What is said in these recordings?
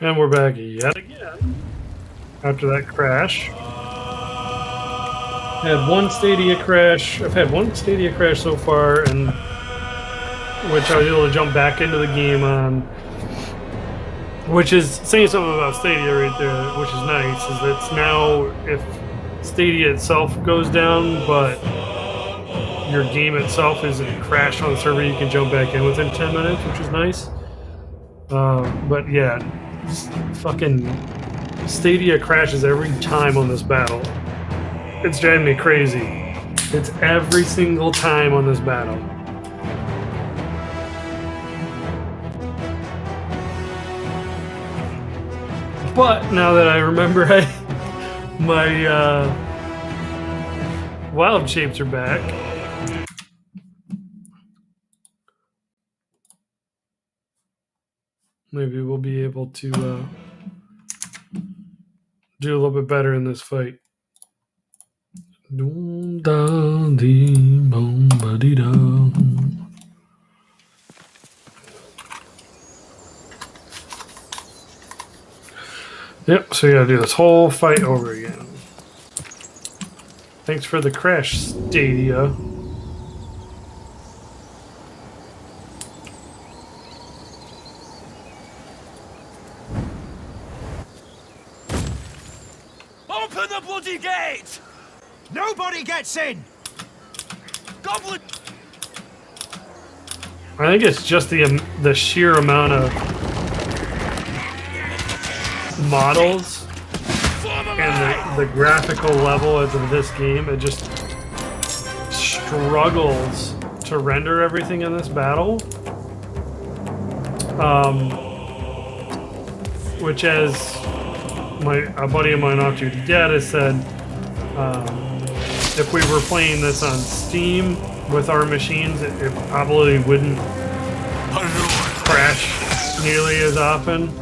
And we're back yet again after that crash. Had one Stadia crash. I've had one Stadia crash so far, and which I was able to jump back into the game on, which is saying something about Stadia right there, which is nice. Is that it's now if Stadia itself goes down, but your game itself isn't crashed on the server, you can jump back in within 10 minutes, which is nice. But yeah, fucking Stadia crashes every time on this battle. It's driving me crazy. It's every single time on this battle. But now that I remember, my wild shapes are back. Maybe we'll be able to do a little bit better in this fight. Yep, so you gotta do this whole fight over again. Thanks for the crash, Stadia. Open the bloody gate! Nobody gets in! Goblin! I think it's just the sheer amount of models and the graphical level of this game. It just struggles to render everything in this battle. Which, as a buddy of mine off duty dad has said, if we were playing this on Steam with our machines, it probably wouldn't crash nearly as often.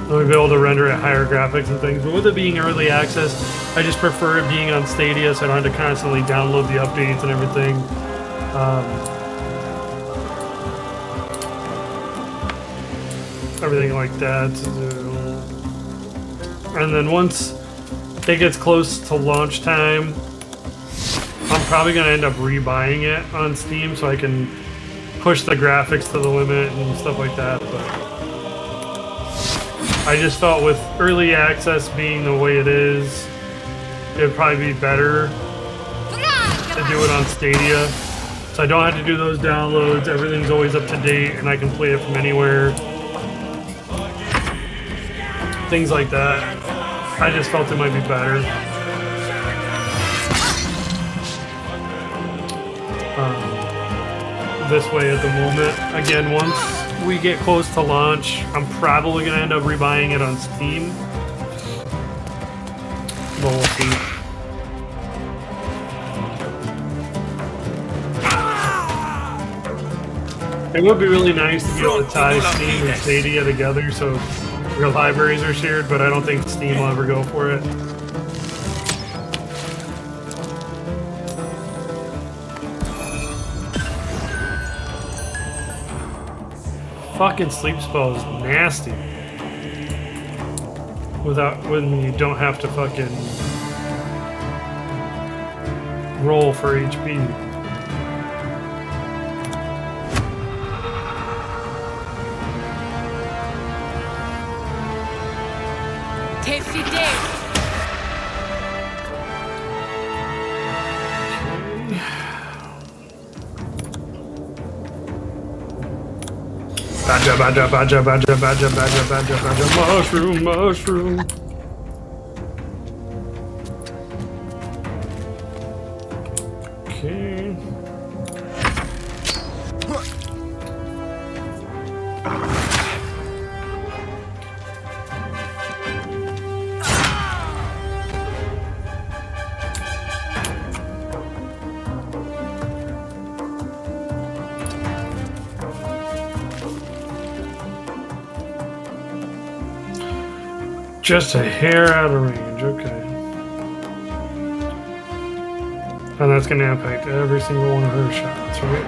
We'd be able to render at higher graphics and things, but with it being early access, I just prefer it being on Stadia, so I don't have to constantly download the updates and everything. Everything like that. And then once it gets close to launch time, I'm probably going to end up rebuying it on Steam so I can push the graphics to the limit and stuff like that. But I just thought with early access being the way it is, it would probably be better to do it on Stadia. So I don't have to do those downloads, everything's always up to date, and I can play it from anywhere. Things like that. I just felt it might be better. This way at the moment. Again, once we get close to launch, I'm probably going to end up rebuying it on Steam. But we'll see. It would be really nice to be able to tie Steam and Stadia together so your libraries are shared, but I don't think Steam will ever go for it. Fucking sleep spell is nasty. When you don't have to fucking roll for HP. Badger, badger, badger, badger, badger, badger, badger, mushroom, mushroom. Okay. Just a hair out of range, okay. And that's going to impact every single one of her shots, right?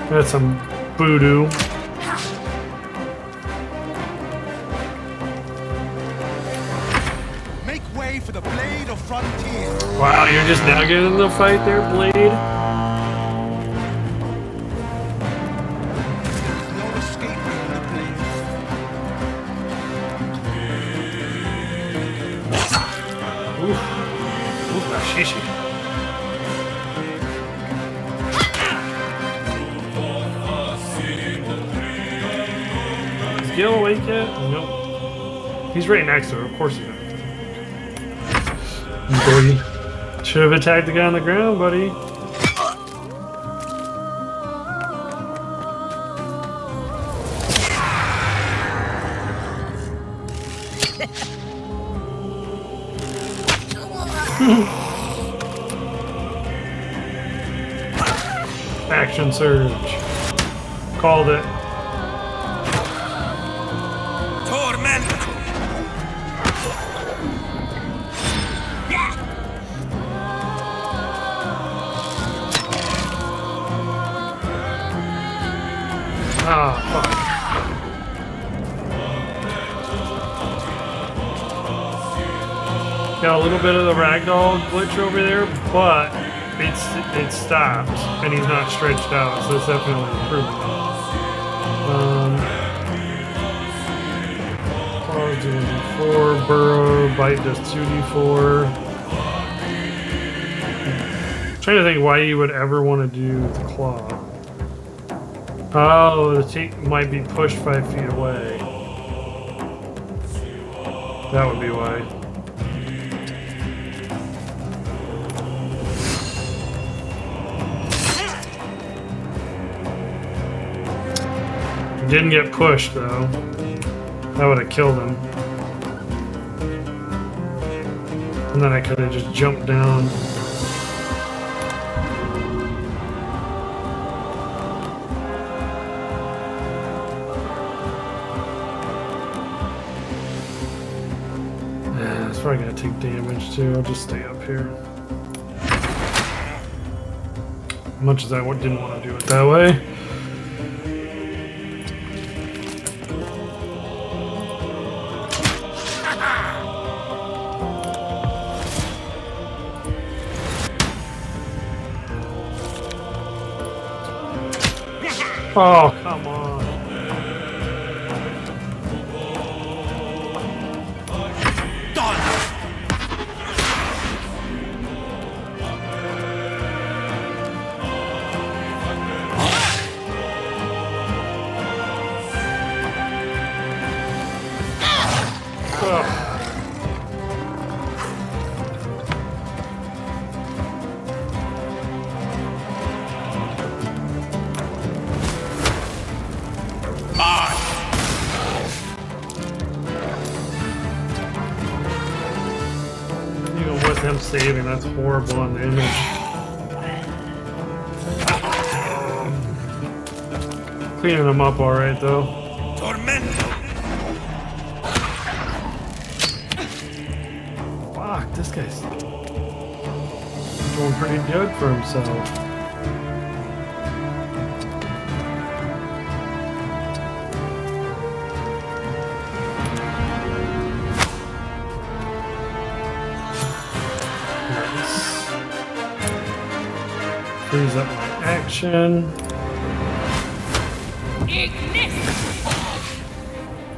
That's some voodoo. Wow, you're just now getting in the fight there, Blade? No escape from the blade. Oof. Oof, Ashishi. Is Gil awake yet? Nope. He's right next to her, of course he's not. Buddy. Should have attacked the guy on the ground, buddy. Action surge. Called it. Torment! Ah, fuck. Got a little bit of the ragdoll glitch over there, but it stopped, and he's not stretched out, so it's definitely an improvement. Claws do 1d4, burrow, bite does 2d4. Trying to think why you would ever want to do the claw. Oh, the tank might be pushed 5 feet away. That would be why. Didn't get pushed though. That would have killed him. And then I could have just jumped down. Yeah, it's probably gonna take damage too. I'll just stay up here. As much as I didn't want to do it that way. Oh, come on. Ugh. Even with him saving, that's horrible on the image. Cleaning him up alright though. Tormento! Fuck, this guy's doing pretty good for himself. Nice. Freeze up my action.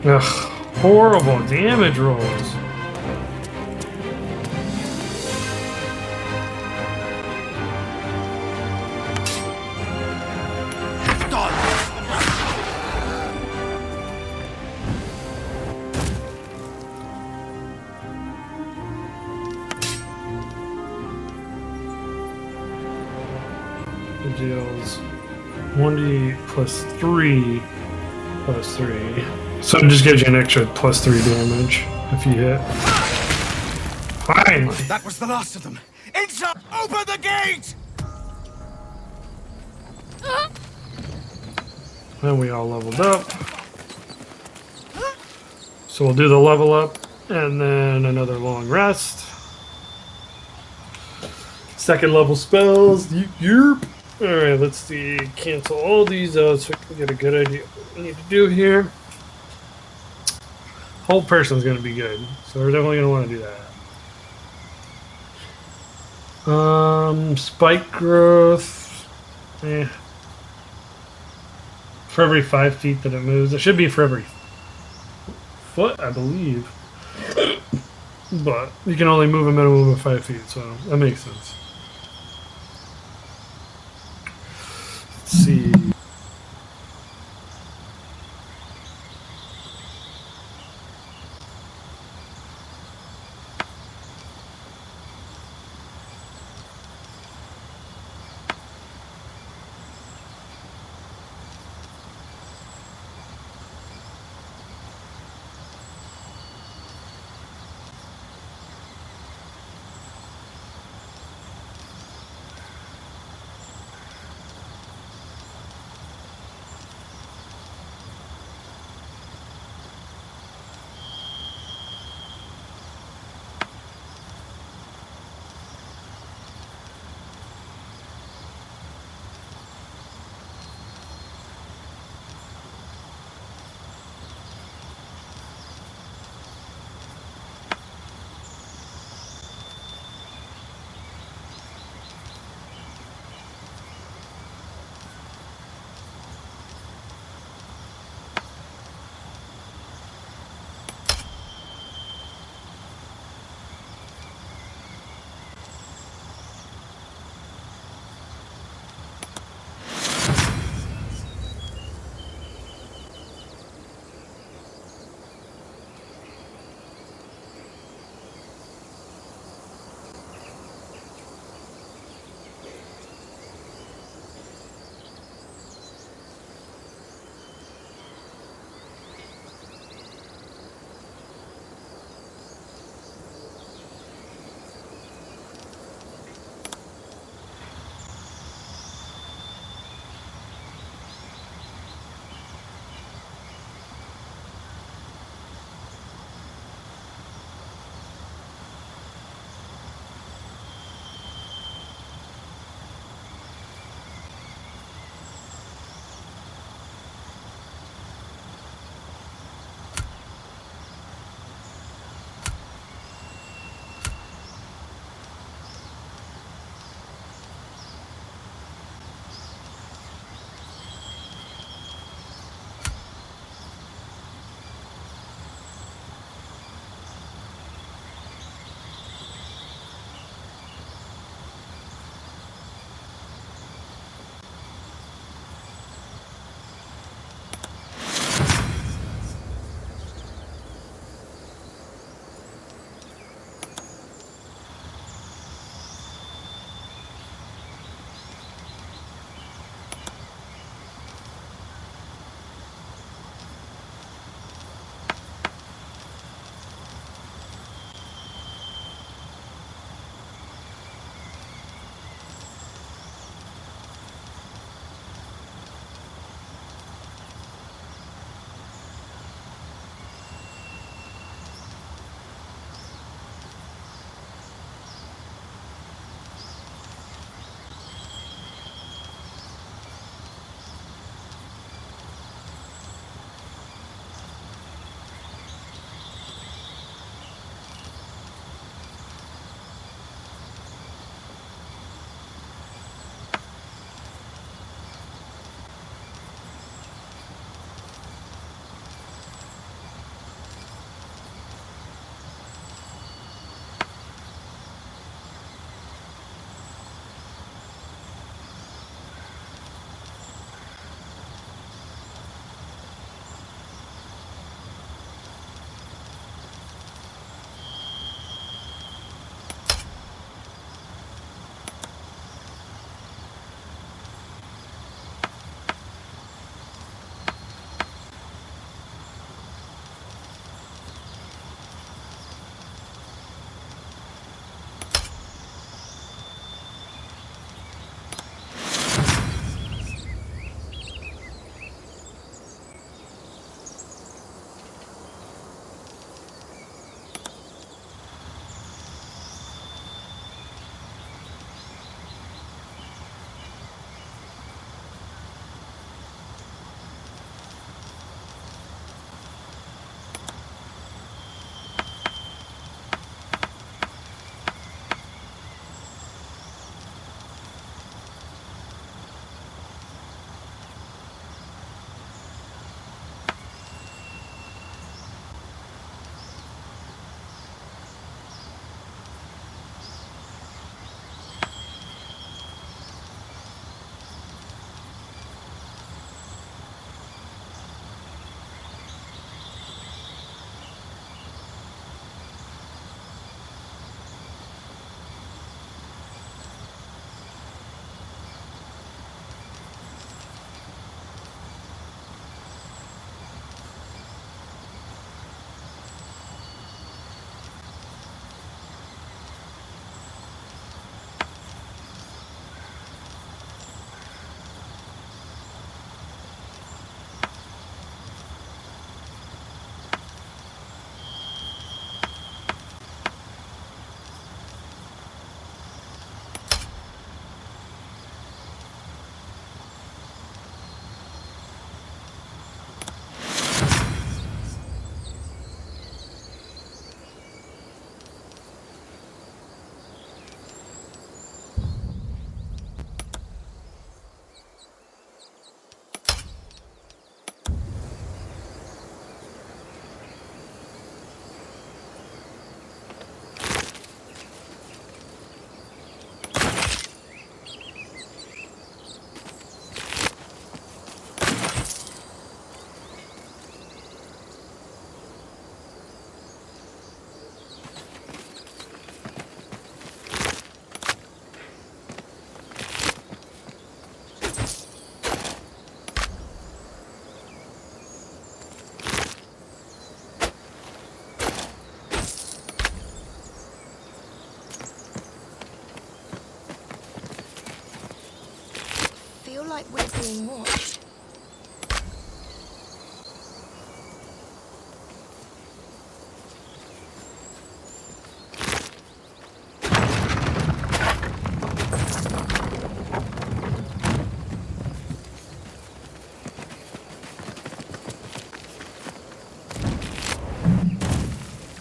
Ugh, horrible damage rolls. It deals 1d plus 3 plus 3. So it just gives you an extra plus 3 damage if you hit. Finally! That was the last of them. Inside! Open the gate! And we all leveled up. So we'll do the level up and then another long rest. Second level spells. Yerp. Alright, let's see. Cancel all these out so we can get a good idea of what we need to do here. Whole person's going to be good. So we're definitely going to want to do that. Spike growth. For every 5 feet that it moves. It should be for every foot, I believe. But you can only move a minimum of 5 feet, so that makes sense. Let's see.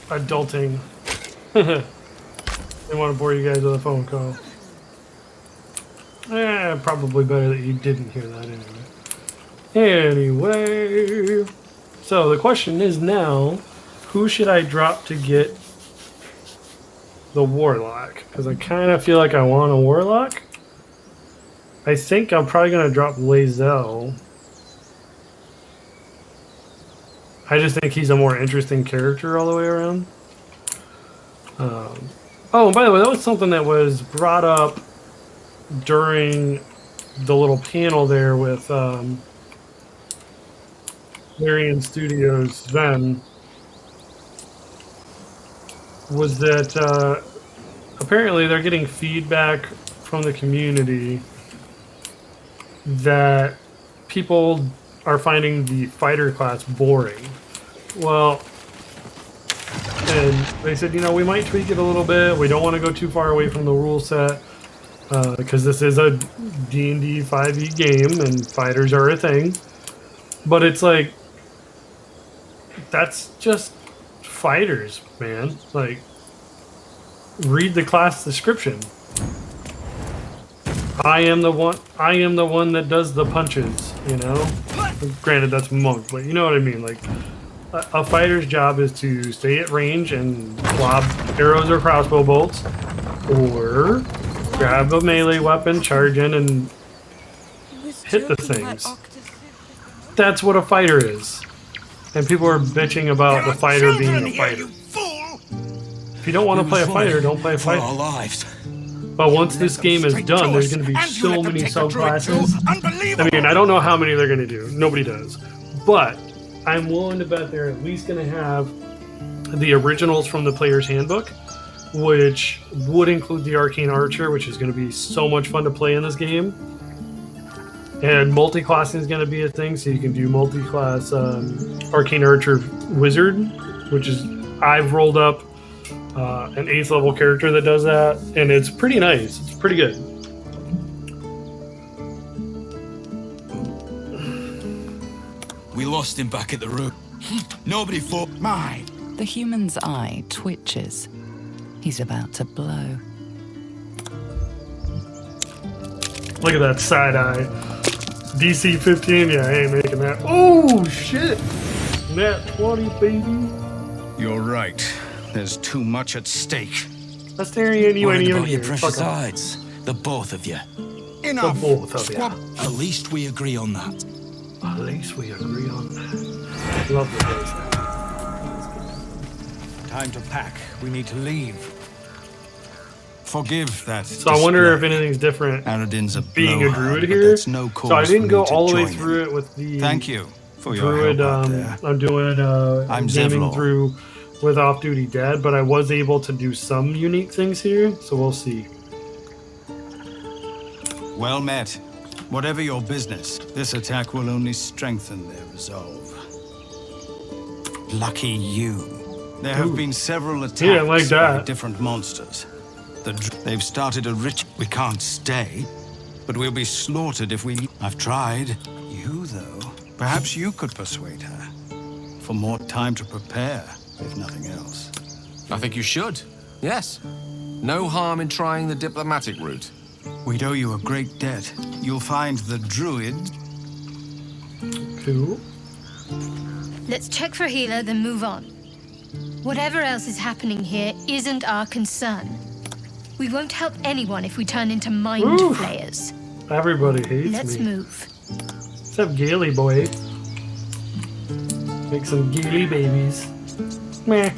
Adulting. They want to bore you guys with a phone call. Probably better that you didn't hear that anyway. So the question is now, who should I drop to get the warlock? Because I kind of feel like I want a warlock. I think I'm probably going to drop Lae'zel. I just think he's a more interesting character all the way around. Oh, and by the way, that was something that was brought up during the little panel there with Larian Studios then, was that apparently they're getting feedback from the community that people are finding the fighter class boring. Well, and they said, you know, we might tweak it a little bit. We don't want to go too far away from the rule set because this is a D&D 5e game and fighters are a thing. But it's like, that's just fighters, man. Like, read the class description. I am the one that does the punches, you know? Granted, that's monk, but you know what I mean. Like, a fighter's job is to stay at range and lob arrows or crossbow bolts, or grab a melee weapon, charge in, and hit the things. That's what a fighter is. And people are bitching about the fighter being a fighter. If you don't want to play a fighter, don't play a fighter. But once this game is done, there's going to be so many subclasses. I mean, I don't know how many they're going to do. Nobody does. But I'm willing to bet they're at least going to have the originals from the player's handbook, which would include the Arcane Archer, which is going to be so much fun to play in this game. And multi-classing is going to be a thing, so you can do multi-class Arcane Archer Wizard, which is, I've rolled up an 8th level character that does that, and it's pretty nice. It's pretty good. We lost him back at the room. Nobody fought. Mine. The human's eye twitches. He's about to blow. Look at that side eye. DC 15, yeah, I ain't making that. Oh, shit. Nat 20, baby. You're right. There's too much at stake. That's staring you ain't even about your here. precious Fuck 'em. hides. The both of you. Enough. The both of ya. At least we agree on that. At least we agree on that. Love the days. Time to pack. We need to leave. Forgive that. So I wonder if anything's different Aradin's a being a blowhard, druid but here. that's no So I cause didn't for go me to all the way join through him. it with the Thank you for your druid. help out there. I'm doing I'm gaming Zevlor. through with off-duty dad, but I was able to do some unique things here, so we'll see. Well met. Whatever your business, this attack will only strengthen their resolve. Lucky you. There have been several attacks like by that. different monsters. They've started a rich. We can't stay, but we'll be slaughtered if we. I've tried. You, though, perhaps you could persuade her for more time to prepare, if nothing else. I think you should. Yes. No harm in trying the diplomatic route. We'd owe you a great debt. You'll find the druid. Cool. Let's check for healer, then move on. Whatever else is happening here isn't our concern. We won't help anyone if we turn into mind Oof. flayers. Everybody hates Let's me. move. What's up, Gaily boy? Make some Gaily babies. Alright,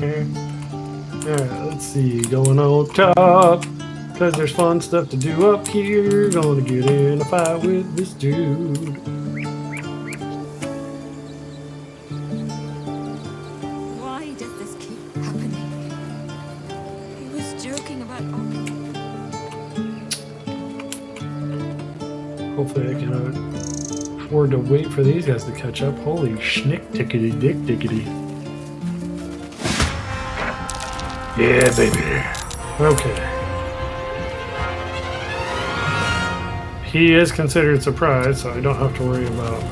let's see. Going on top. Cause there's fun stuff to do up here. Gonna get in a fight with this dude. Why does this keep happening? He was joking about Hopefully I can afford to wait for these guys to catch up. Holy schnick tickety dick dickety. Yeah, baby. Okay. He is considered surprised, so I don't have to worry about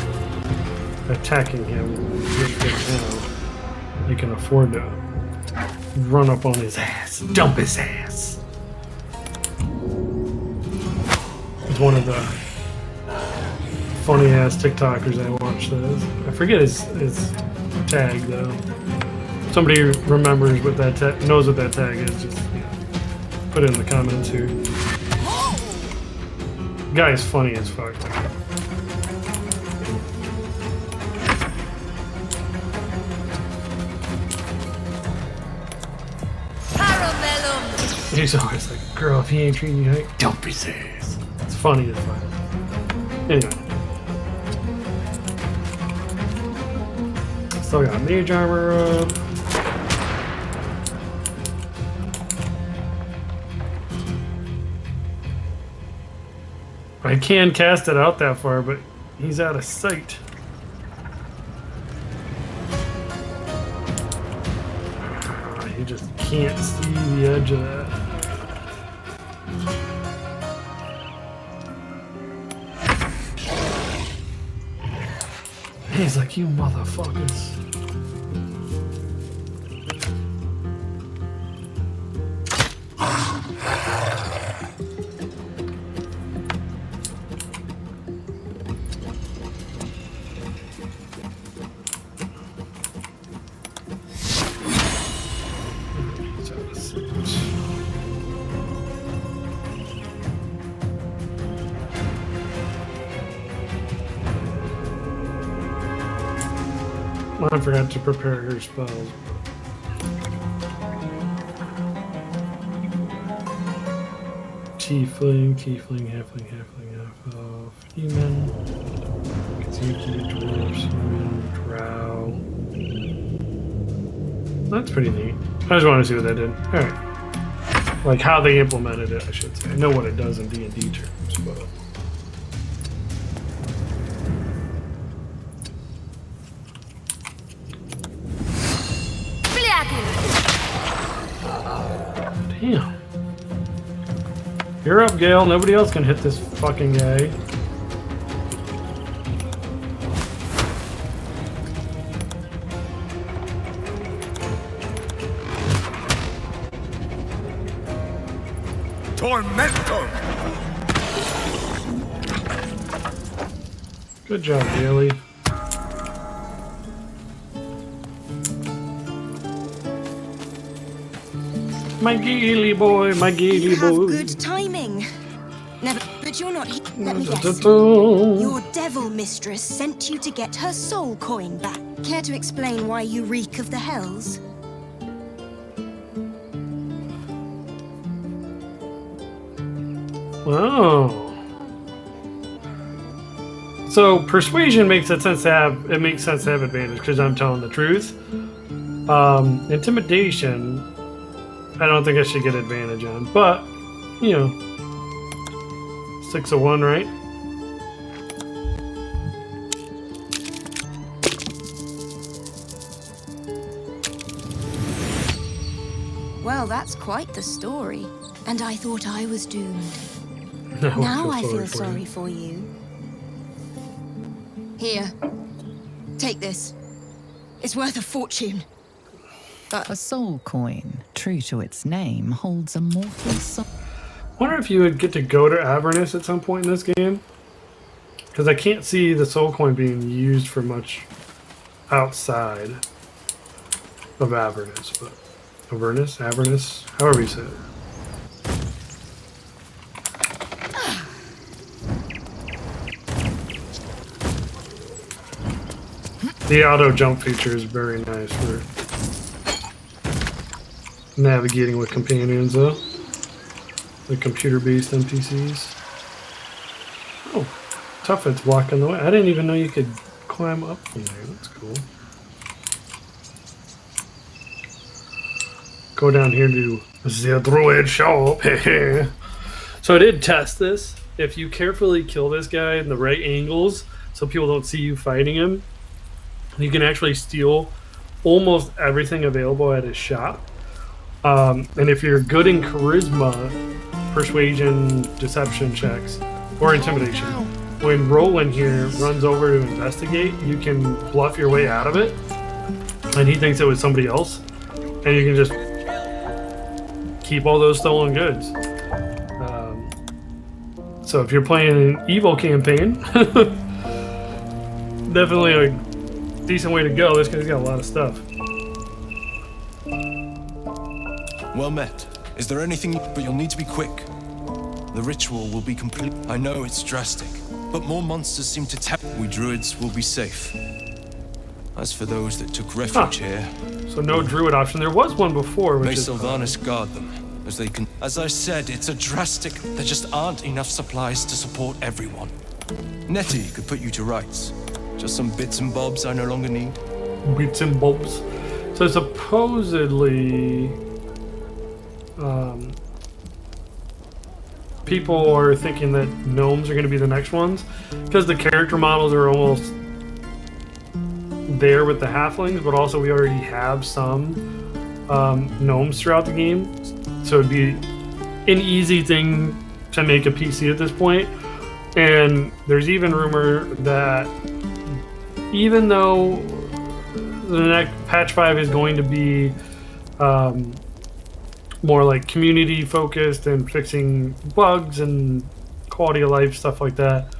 attacking him right now. They can afford to run up on his ass, dump his ass. He's one of the funny ass TikTokers I watch this. I forget his tag though. Somebody remembers what that knows what that tag is, just put it in the comments here. Guy is funny as fuck. He's always like, girl, if he ain't treating you right, dump his ass. It's funny as fuck. Anyway. Still got mage armor up. I can cast it out that far, but he's out of sight. You just can't see the edge of that. He's like, you motherfuckers. I forgot to prepare her spells. Tiefling, halfling, half-elf, human, Kazuki, dwarves, human, drow. That's pretty neat. I just want to see what that did. Alright. Like how they implemented it, I should say. I know what it does in D&D terms, but... Damn. You're up, Gale. Nobody else can hit this fucking guy. Tormento! Good job, Gailey. My Gaily boy, my Gaily You have boy. good timing. Never, but you're not here. Let me guess. Da-da-da. Your devil mistress sent you to get her soul coin back. Care to explain why you reek of the hells? Oh. So persuasion makes sense to have advantage because I'm telling the truth. Intimidation, I don't think I should get advantage on, but you know, 6 of 1, right? Well, that's quite the story. And I thought I was doomed. Now I feel sorry for you. Here, take this. It's worth a fortune. A soul coin, true to its name, holds a mortal soul. I wonder if you would get to go to Avernus at some point in this game. Because I can't see the soul coin being used for much outside of Avernus. But Avernus, however you say it. The auto jump feature is very nice for navigating with companions, though. The computer-based NPCs. Oh, Tuffet's blocking the way. I didn't even know you could climb up from there. That's cool. Go down here to the druid shop. So I did test this. If you carefully kill this guy in the right angles, so people don't see you fighting him. You can actually steal almost everything available at his shop. And if you're good in charisma, persuasion, deception checks, or intimidation, when Roland here runs over to investigate, you can bluff your way out of it, and he thinks it was somebody else, and you can just keep all those stolen goods. So if you're playing an evil campaign, definitely a decent way to go. This guy's got a lot of stuff. Well met. Is there anything? But you'll need to be quick. The ritual will be complete. I know it's drastic, but more monsters seem to tap. We druids will be safe. As for those that took refuge here, so no druid option. There was one before, which may is Sylvanas guard them as they can. As I said, it's a drastic. There just aren't enough supplies to support everyone. Nettie could put you to rights. Just some bits and bobs I no longer need. Bits and bobs. So supposedly, people are thinking that gnomes are going to be the next ones because the character models are almost there with the halflings, but also we already have some gnomes throughout the game, so it'd be an easy thing to make a PC at this point. And there's even rumor that even though the next patch 5 is going to be more like community focused and fixing bugs and quality of life stuff like that,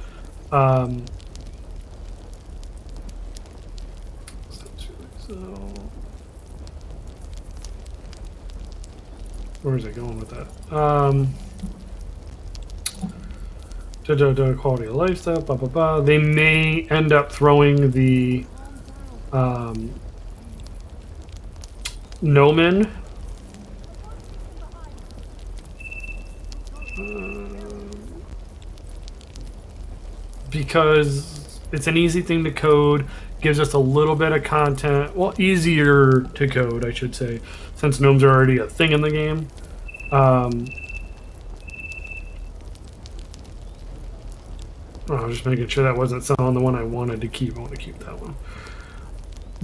where is it going with that? Quality of life stuff, blah blah blah. They may end up throwing the Gnomon because it's an easy thing to code, gives us a little bit of content, well, easier to code, I should say, since gnomes are already a thing in the game. I was just making sure that wasn't selling the one I wanted to keep. I want to keep that one.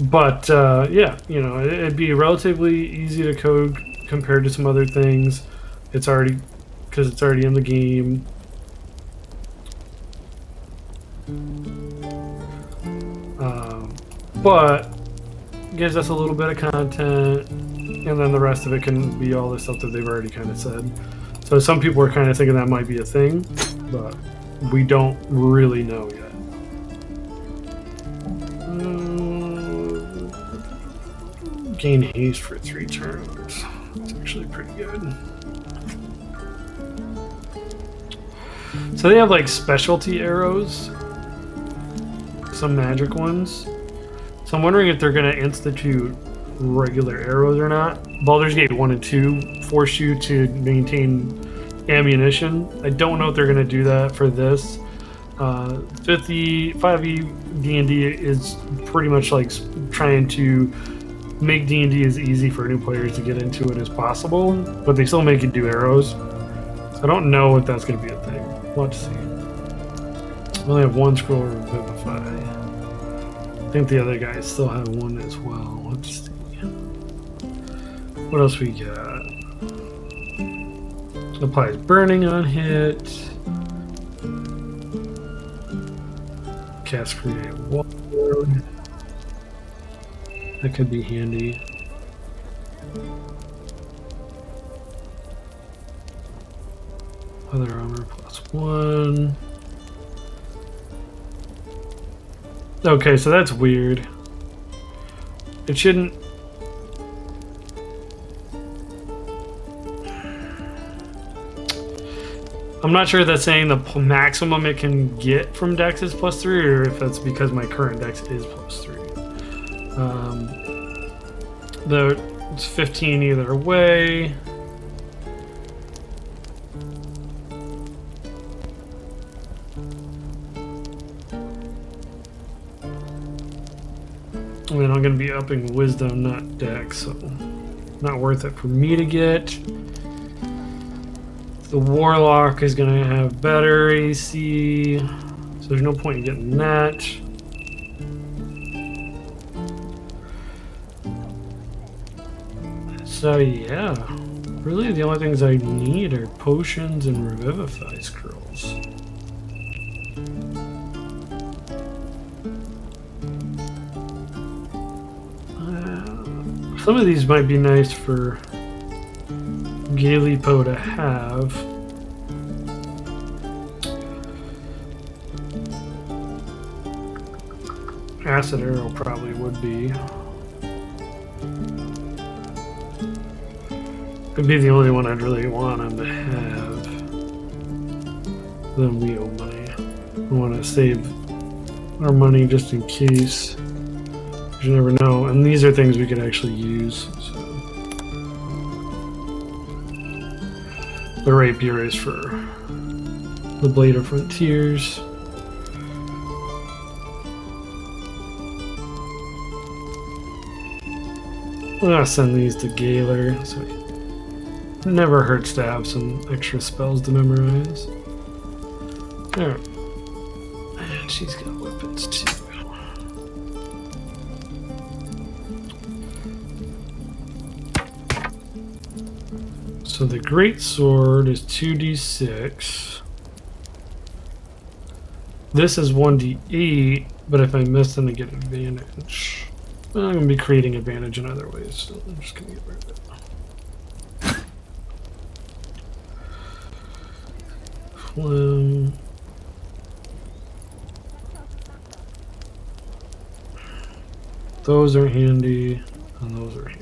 But yeah, you know, it'd be relatively easy to code compared to some other things. It's already, because it's already in the game. But gives us a little bit of content, and then the rest of it can be all the stuff that they've already kind of said. So some people are kind of thinking that might be a thing, but we don't really know yet. Gain haste for 3 turns. It's actually pretty good. So they have like specialty arrows, some magic ones. So I'm wondering if they're going to institute regular arrows or not. Baldur's Gate 1 and 2 force you to maintain ammunition. I don't know if they're going to do that for this. 5e D&D is pretty much like trying to make D&D as easy for new players to get into it as possible, but they still make you do arrows. So I don't know if that's going to be a thing. Let's see. I only have 1 scroll of Vivify. I think the other guys still have 1 as well. Let's see. What else we got? Applies burning on hit. Cast create water. That could be handy. Other armor +1. Okay, so that's weird. It shouldn't. I'm not sure if that's saying the maximum it can get from Dex is +3, or if that's because my current Dex is +3. It's 15 either way. I mean, I'm going to be upping Wisdom, not Dex, so not worth it for me to get. The Warlock is going to have better AC, So there's no point in getting that. So yeah, really the only things I need are potions and revivify scrolls. Some of these might be nice for Gaily Po to have. Acid Arrow probably would be. Could be the only one I'd really want him to have. Then we owe money. We want to save our money just in case. You never know. And these are things we could actually use. So. The rapier is for the Blade of Frontiers. I'm gonna send these to Gaylor, so it never hurts to have some extra spells to memorize. Alright. And she's got weapons too. So the Great Sword is 2d6. This is 1d8, but if I miss, then I get advantage. Well, I'm going to be creating advantage in other ways, so I'm just going to get rid of it. Those are handy, and those are handy.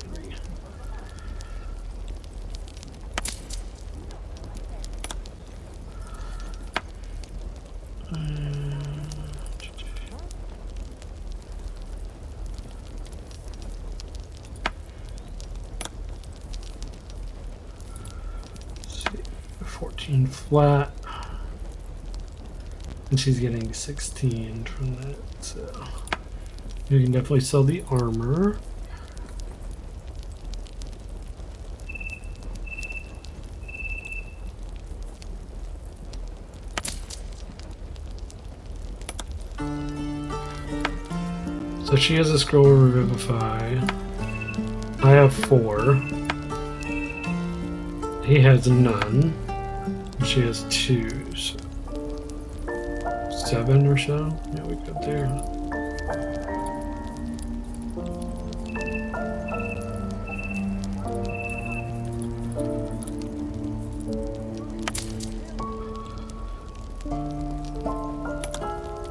Flat, and she's getting 16 from that, so you can definitely sell the armor. So she has a scroll of Revivify. I have 4. He has none. She has 2, so 7 or so. Yeah, we got there.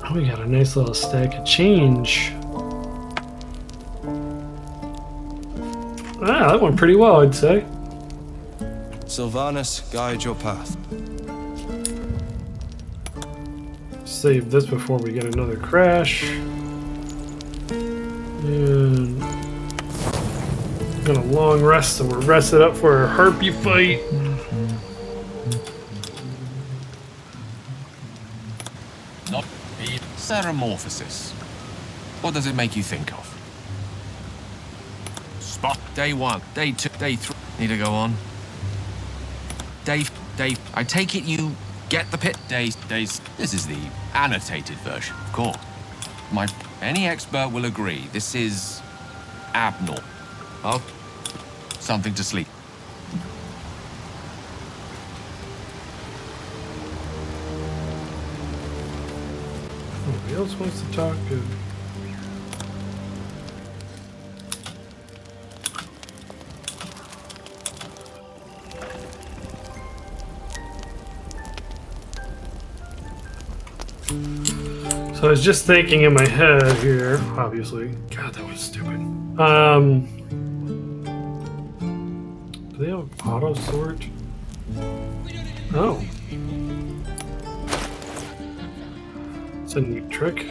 Oh, we got a nice little stack of change. Ah, that went pretty well, I'd say. Sylvanus, guide your path. Save this before we get another crash. And got a long rest, so we're rested up for our harpy fight. Not Ceramorphosis. What does it make you think of? Spot. Day 1, day 2, day 3. Need to go on. Dave, I take it you get the pit. Days. This is the annotated version, of course. Any expert will agree this is abnormal. Oh, something to sleep. Nobody else wants to talk. Good. So I was just thinking in my head here, obviously. God, that was stupid. Do they have auto sort? Oh. It's a neat trick.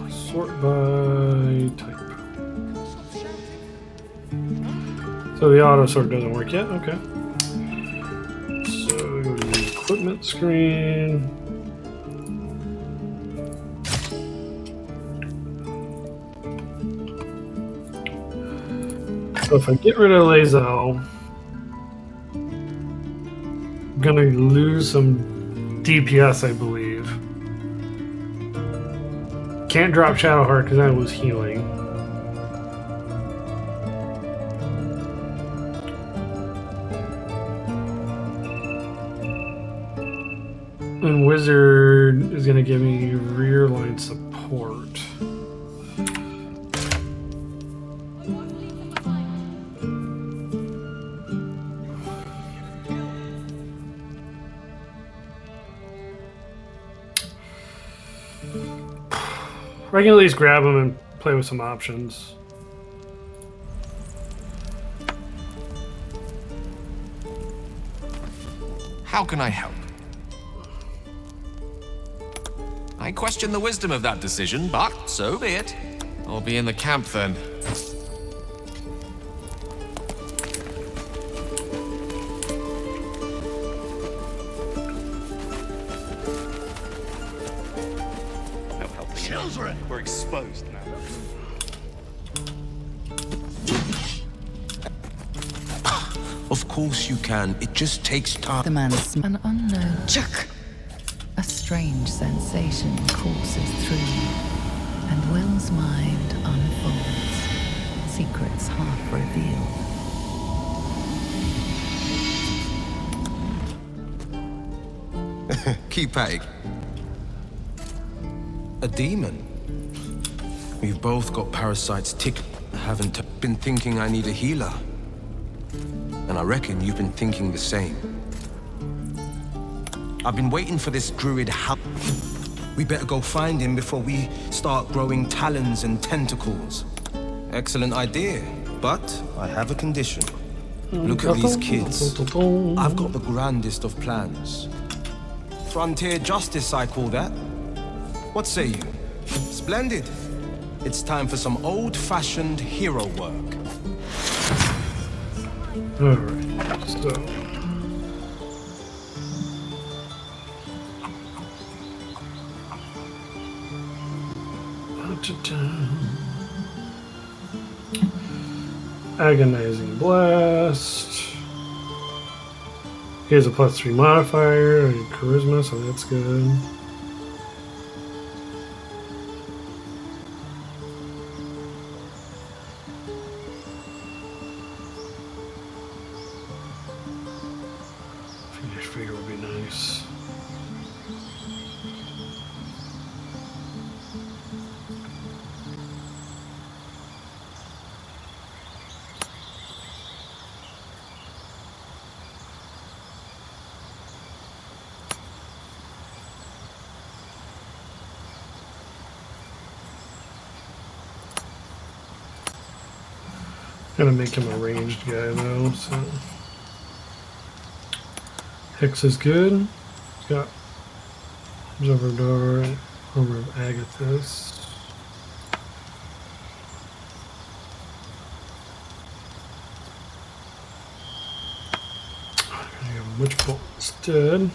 Sort by type. So the auto sort doesn't work yet? Okay. So go to the equipment screen. So if I get rid of Lae'zel, gonna lose some DPS, I believe. Can't drop Shadowheart because I was healing. And Wizard is gonna give me rear line support. I can at least grab them and play with some options. How can I help? I question the wisdom of that decision, but so be it. I'll be in the camp then. Children! We're exposed now. Of course you can. It just takes time. The man's an unknown chuck. A strange sensation courses through you, and Will's mind unfolds, secrets half revealed. Keep at it. A demon? We've both got parasites tick. I haven't been thinking I need a healer. And I reckon you've been thinking the same. I've been waiting for this druid help. We better go find him before we start growing talons and tentacles. Excellent idea, but I have a condition. Look at these kids. I've got the grandest of plans. Frontier justice, I call that. What say you? Splendid. It's time for some old-fashioned hero work. Alright, so... Agonizing Blast. He has a +3 modifier and charisma, so that's good. Figure would be nice. Gonna make him a ranged guy though, so Hex is good. He's got Observer Door, Armor of Agathis. I'm gonna give him Witch Bolt instead.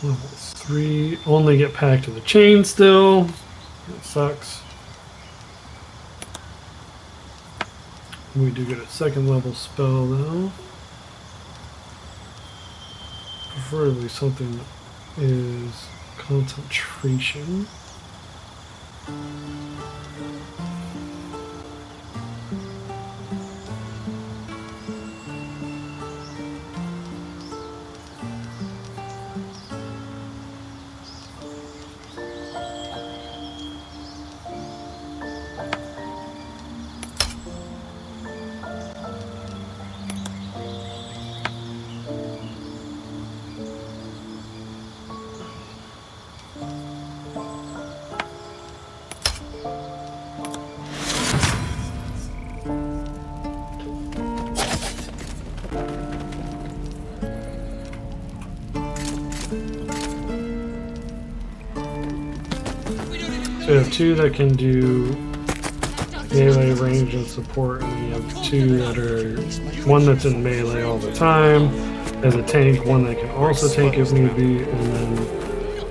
Level 3. Only get packed to the chain still. That sucks. We do get a second level spell though. Preferably something that is concentration. So we have 2 that can do melee, range, and support, and we have 2 that are, one that's in melee all the time, as a tank, one that can also tank if need be, and then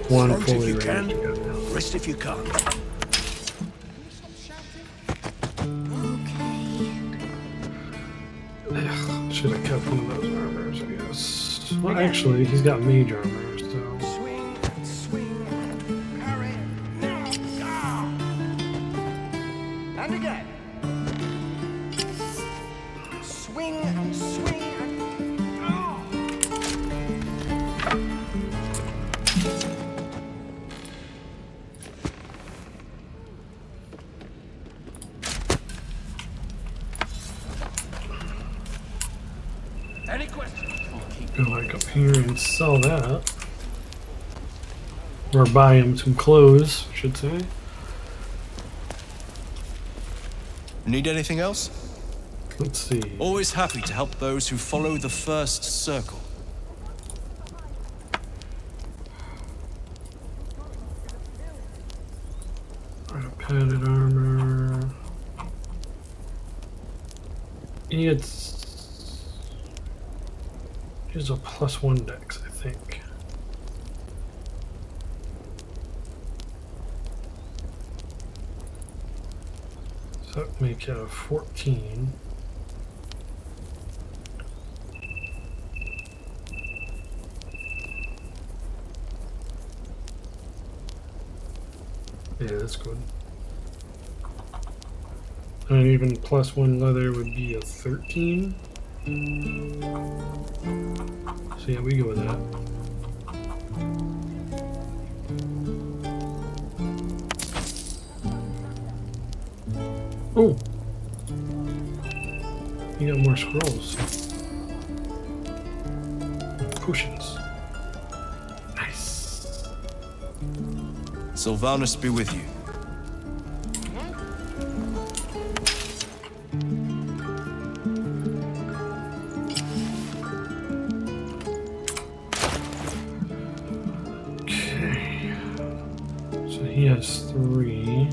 one fully ranged. Rest if you can. Ugh, should have kept one of those armors, I guess. Well, actually, he's got mage armor, so. Swing and swing and parry. Now, ah! And again. Swing and swing and ah! Any questions? Go like up here and sell that. Or buy him some clothes, I should say. Need anything else? Let's see. Always happy to help those who follow the first circle. Padded armor. It's a +1 dex, I think. So that make it a 14. Yeah, that's good. And even +1 leather would be a 13. So yeah, we go with that. Oh! You got more scrolls. Potions. Nice. Sylvanus be with you. Okay. So he has 3.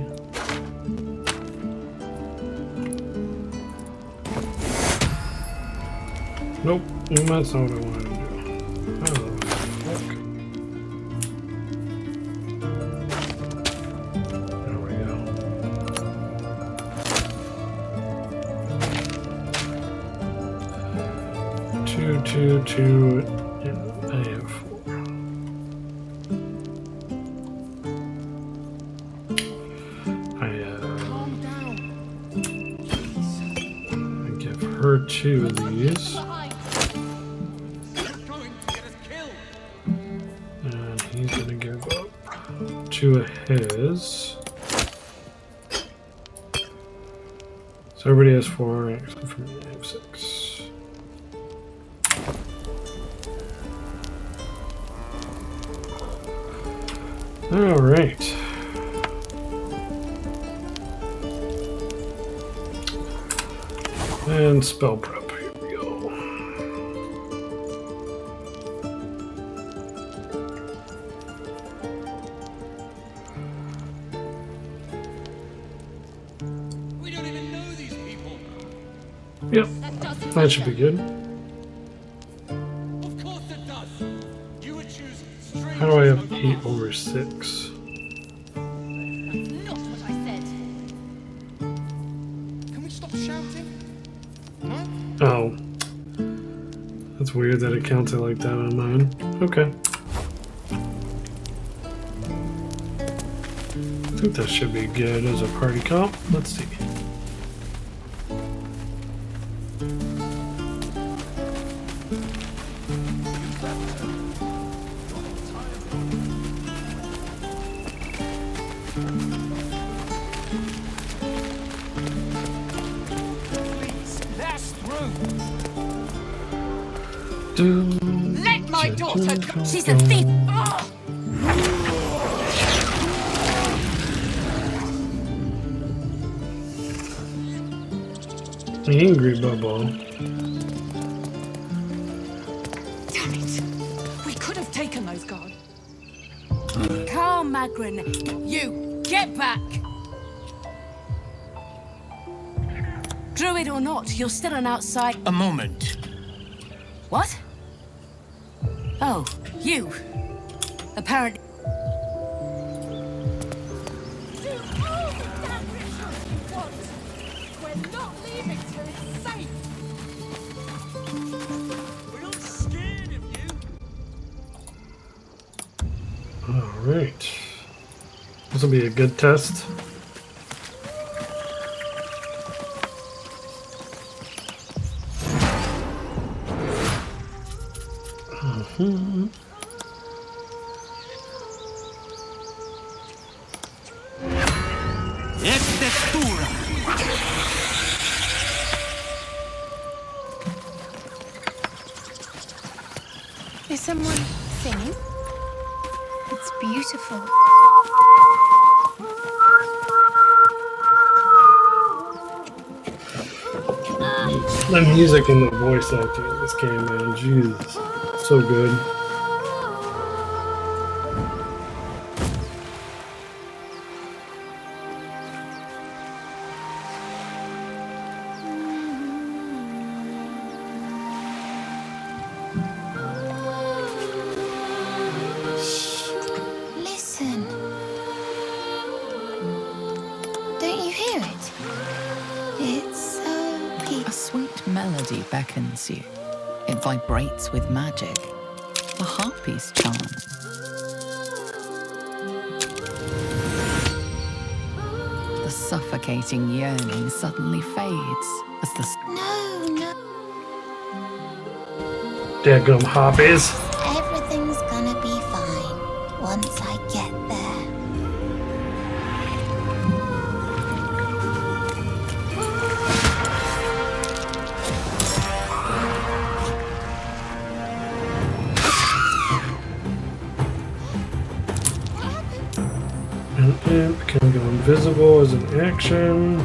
Nope, that's not what I wanted to do. Oh, fuck. There we go. Two, and I have 4. I give her 2 of these. And he's gonna give up 2 of his. So everybody has 4, except for me, I have 6. All right. And spell prep, here we go. We don't even know these people. Yep, that should be good. Of course it does. You would choose strange. How do I have 8 over 6? Not what I said. Can we stop shouting? No? Oh. That's weird that it counts it like that on mine. Okay. I think that should be good as a party comp. Let's see. Please, pass through. Let my daughter go. She's a thief. Angry Bubble. Damn it. We could have taken those guards. Calm, Magrin. You, get back. Druid or not, you're still an outside. A moment. What? Oh, you. Apparently. Do all the damn rituals you want. We're not leaving till it's safe. Alright. This will be a good test. Is someone singing? It's beautiful. The music and the voice acting in this game, man, Jesus, so good. Listen. Don't you hear it? It's so peaceful. A sweet melody beckons you. It vibrates with magic. A harpy's charm. The suffocating yearning suddenly fades as the No, no. Daggum hoppies. Everything's gonna be fine once I get there. An imp can go invisible as an action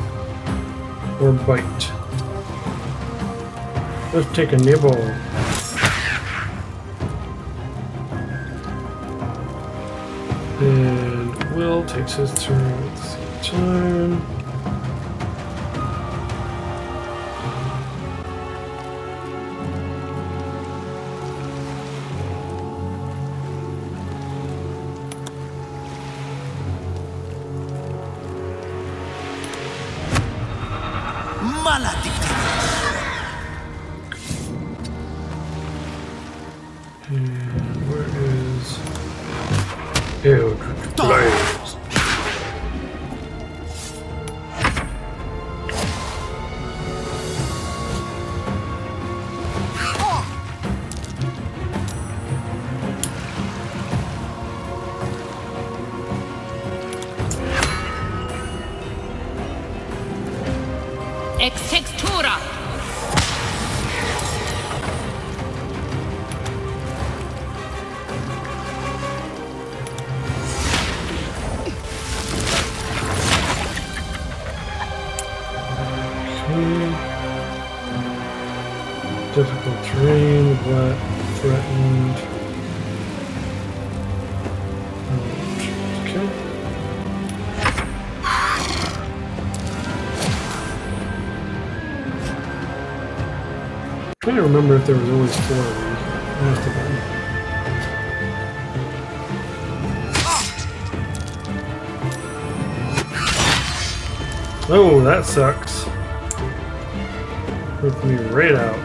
or bite. Let's take a nibble. And Will takes his turn at the same time. And where is Eldritch Blaze? Ex textura! Difficult terrain, wet, threatened. Okay. Trying to remember if there was always 4 of these. There must have been. Oh, that sucks. Ripped me right out.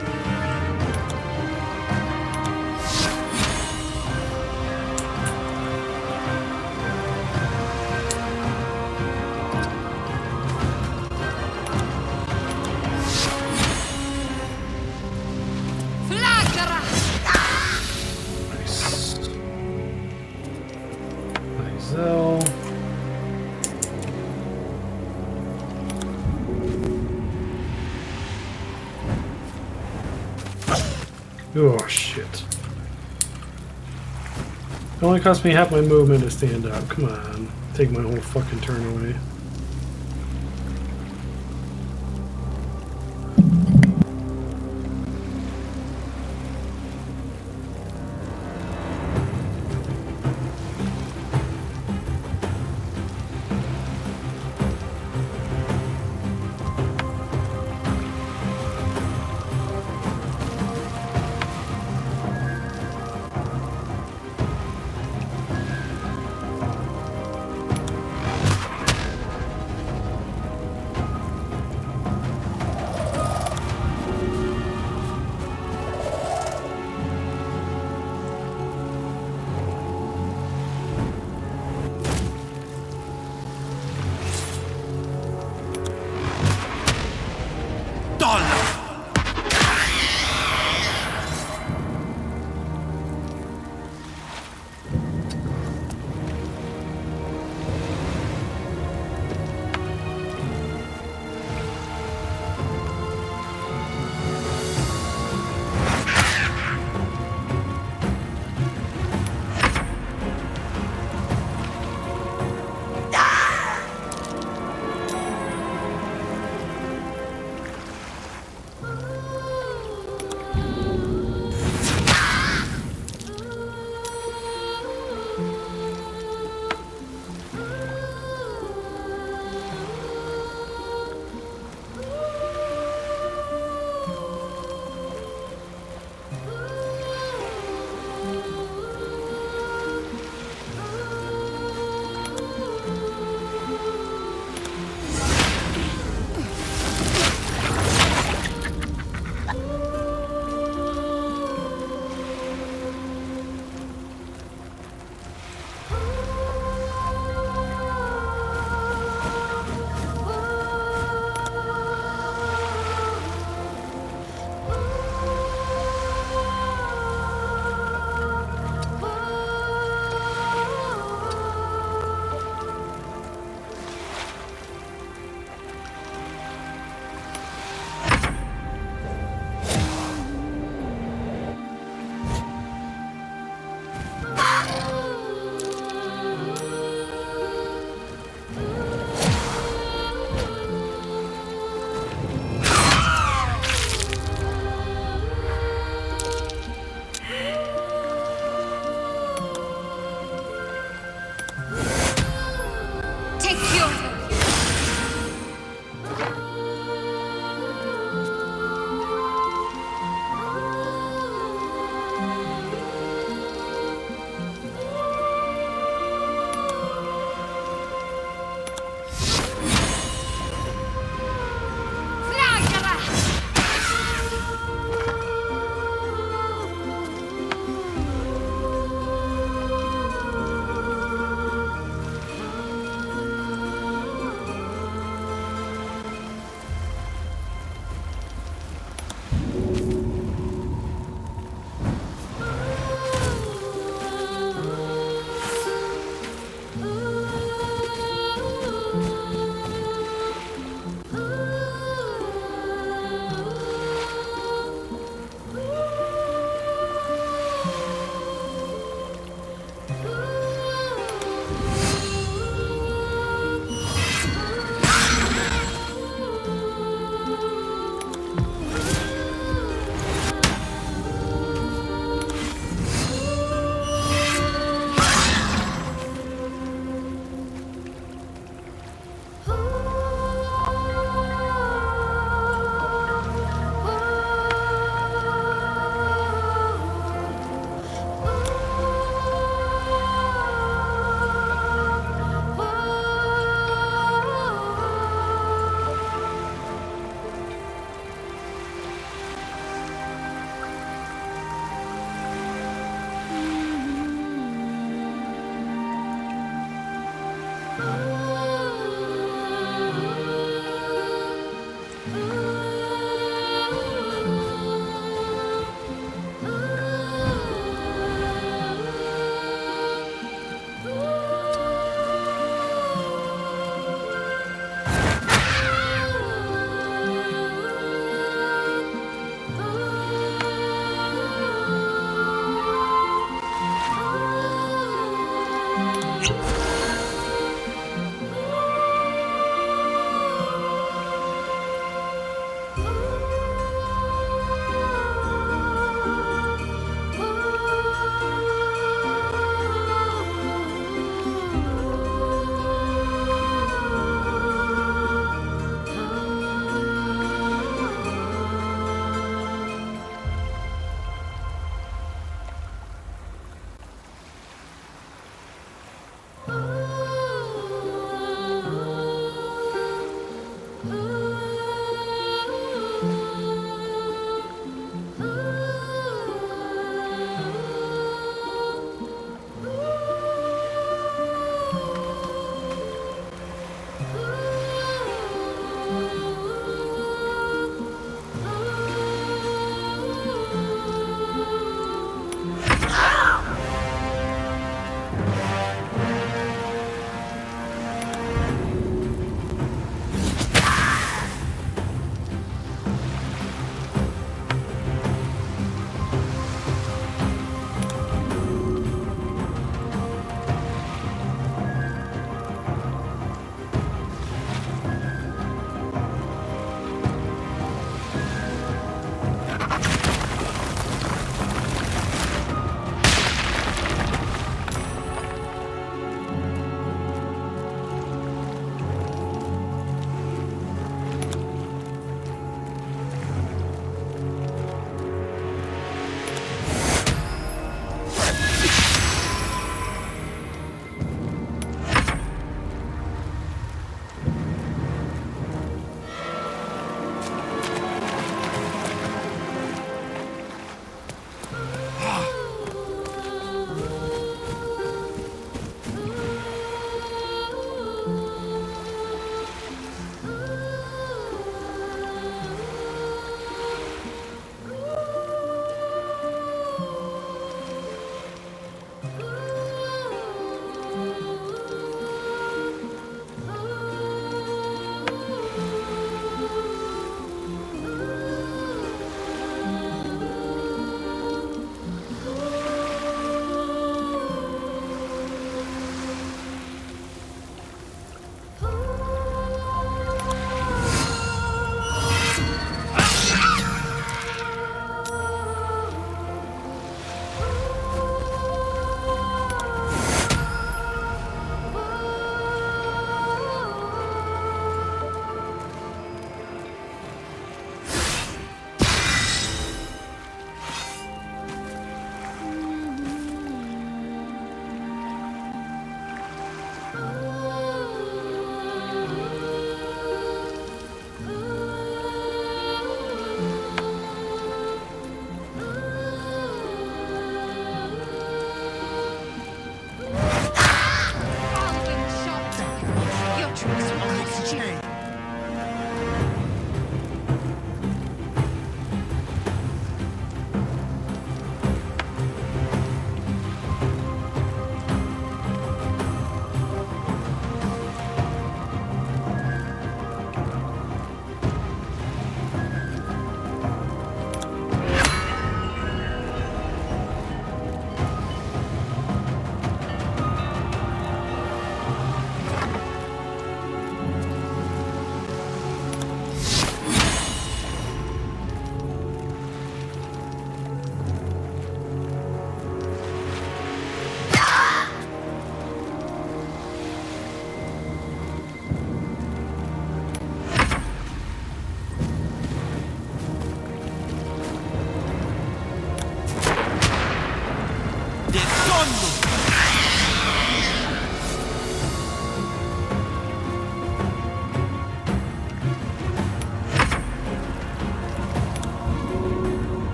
Nice. Nizel. Oh shit. It only cost me half my movement to stand up. Come on. Take my whole fucking turn away.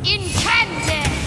Enchanted!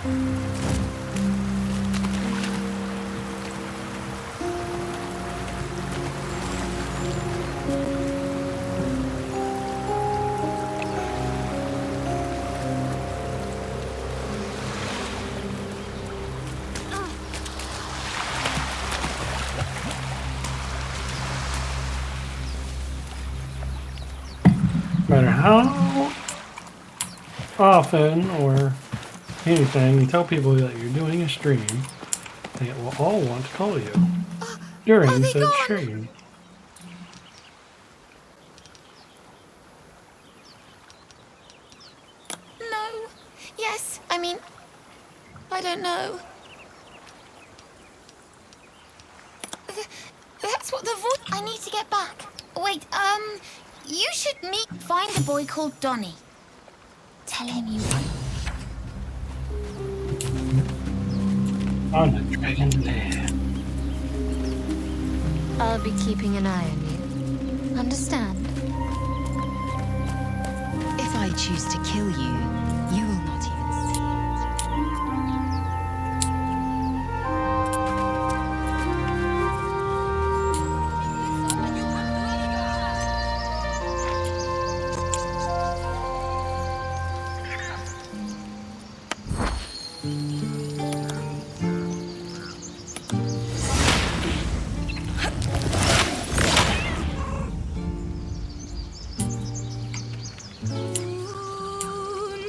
No matter how often or anything you tell people that you're doing a stream, they will all want to call you during said stream. No. Yes. I mean, I don't know. That's what the voice. I need to get back. Wait. You should find a boy called Donny. Tell him you. On the dragon lair. I'll be keeping an eye on you. Understand? If I choose to kill you, you will not even see it.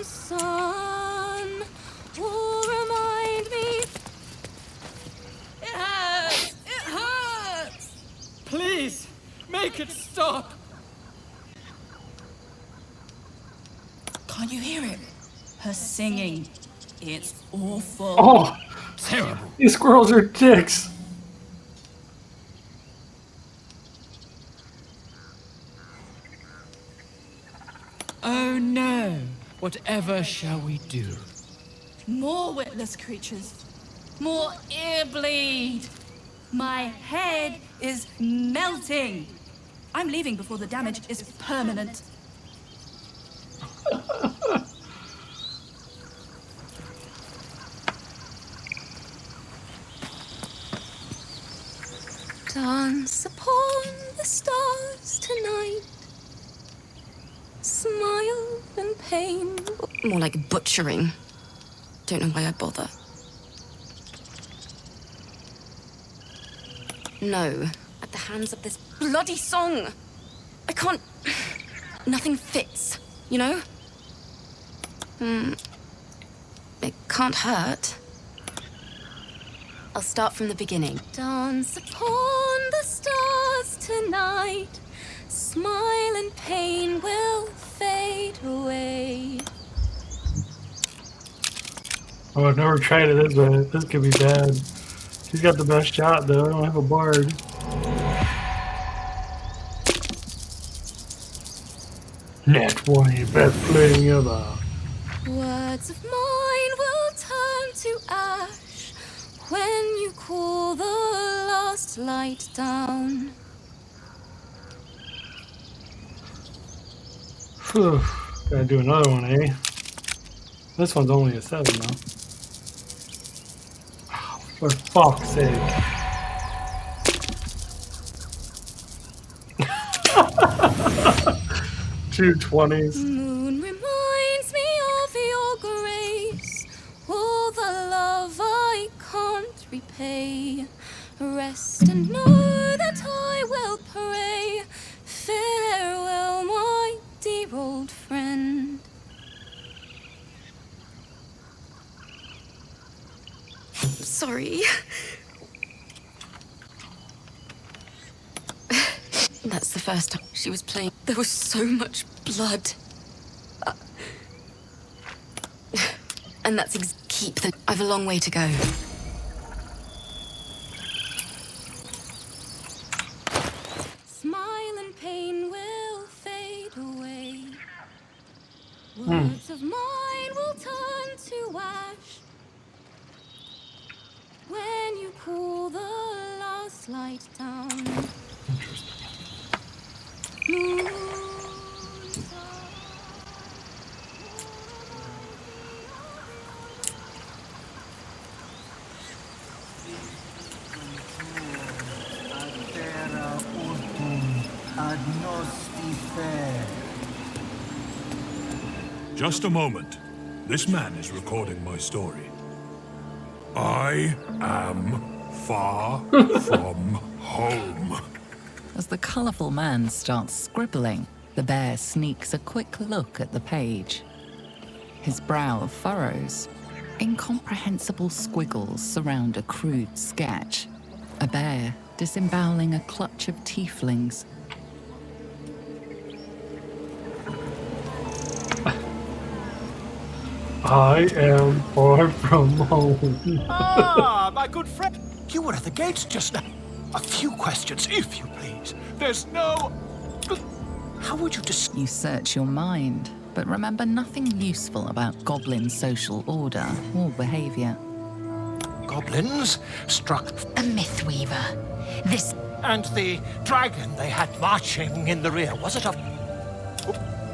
Son, will remind me. It hurts. It hurts. Please, make it stop. Can't you hear it? Her singing. It's awful. Oh, Terrible. these squirrels are dicks. Oh no. Whatever shall we do? More witless creatures. More ear bleed. My head is melting. I'm leaving before the damage is permanent. Dance upon the stars tonight. Smile and pain. More like butchering. Don't know why I bother. No, at the hands of this bloody song. I can't. Nothing fits, you know? It can't hurt. I'll start from the beginning. Dance upon the stars tonight. Smile and pain will fade away. Oh, I've never tried it this way. This could be bad. She's got the best shot, though. I don't have a bard. Nat 20, best playing ever. Words of mine will turn to ash when you cool the last light down. Phew. Gotta do another one, eh? This one's only a 7, though. Oh, for fuck's sake. Two 20s. Moon reminds me of your grace. All the love I can't repay. Rest and know that I will pray. Farewell, my dear old friend. Sorry. That's the first time she was playing. There was so much blood. And that's keep the. I've a long way to go. Smile and pain will fade away. Words of mine will turn to ash when you cool the last light down. Moon. Just a moment. This man is recording my story. I am far from home. As the colourful man starts scribbling, the bear sneaks a quick look at the page. His brow furrows. Incomprehensible squiggles surround a crude sketch. A bear disemboweling a clutch of tieflings. I am far from home. Ah, my good friend. You were at the gates just now. A few questions, if you please. There's no... How would you You search your mind, but remember nothing useful about goblin social order or behavior. Goblins struck... A mythweaver. This... And the dragon they had marching in the rear, was it a...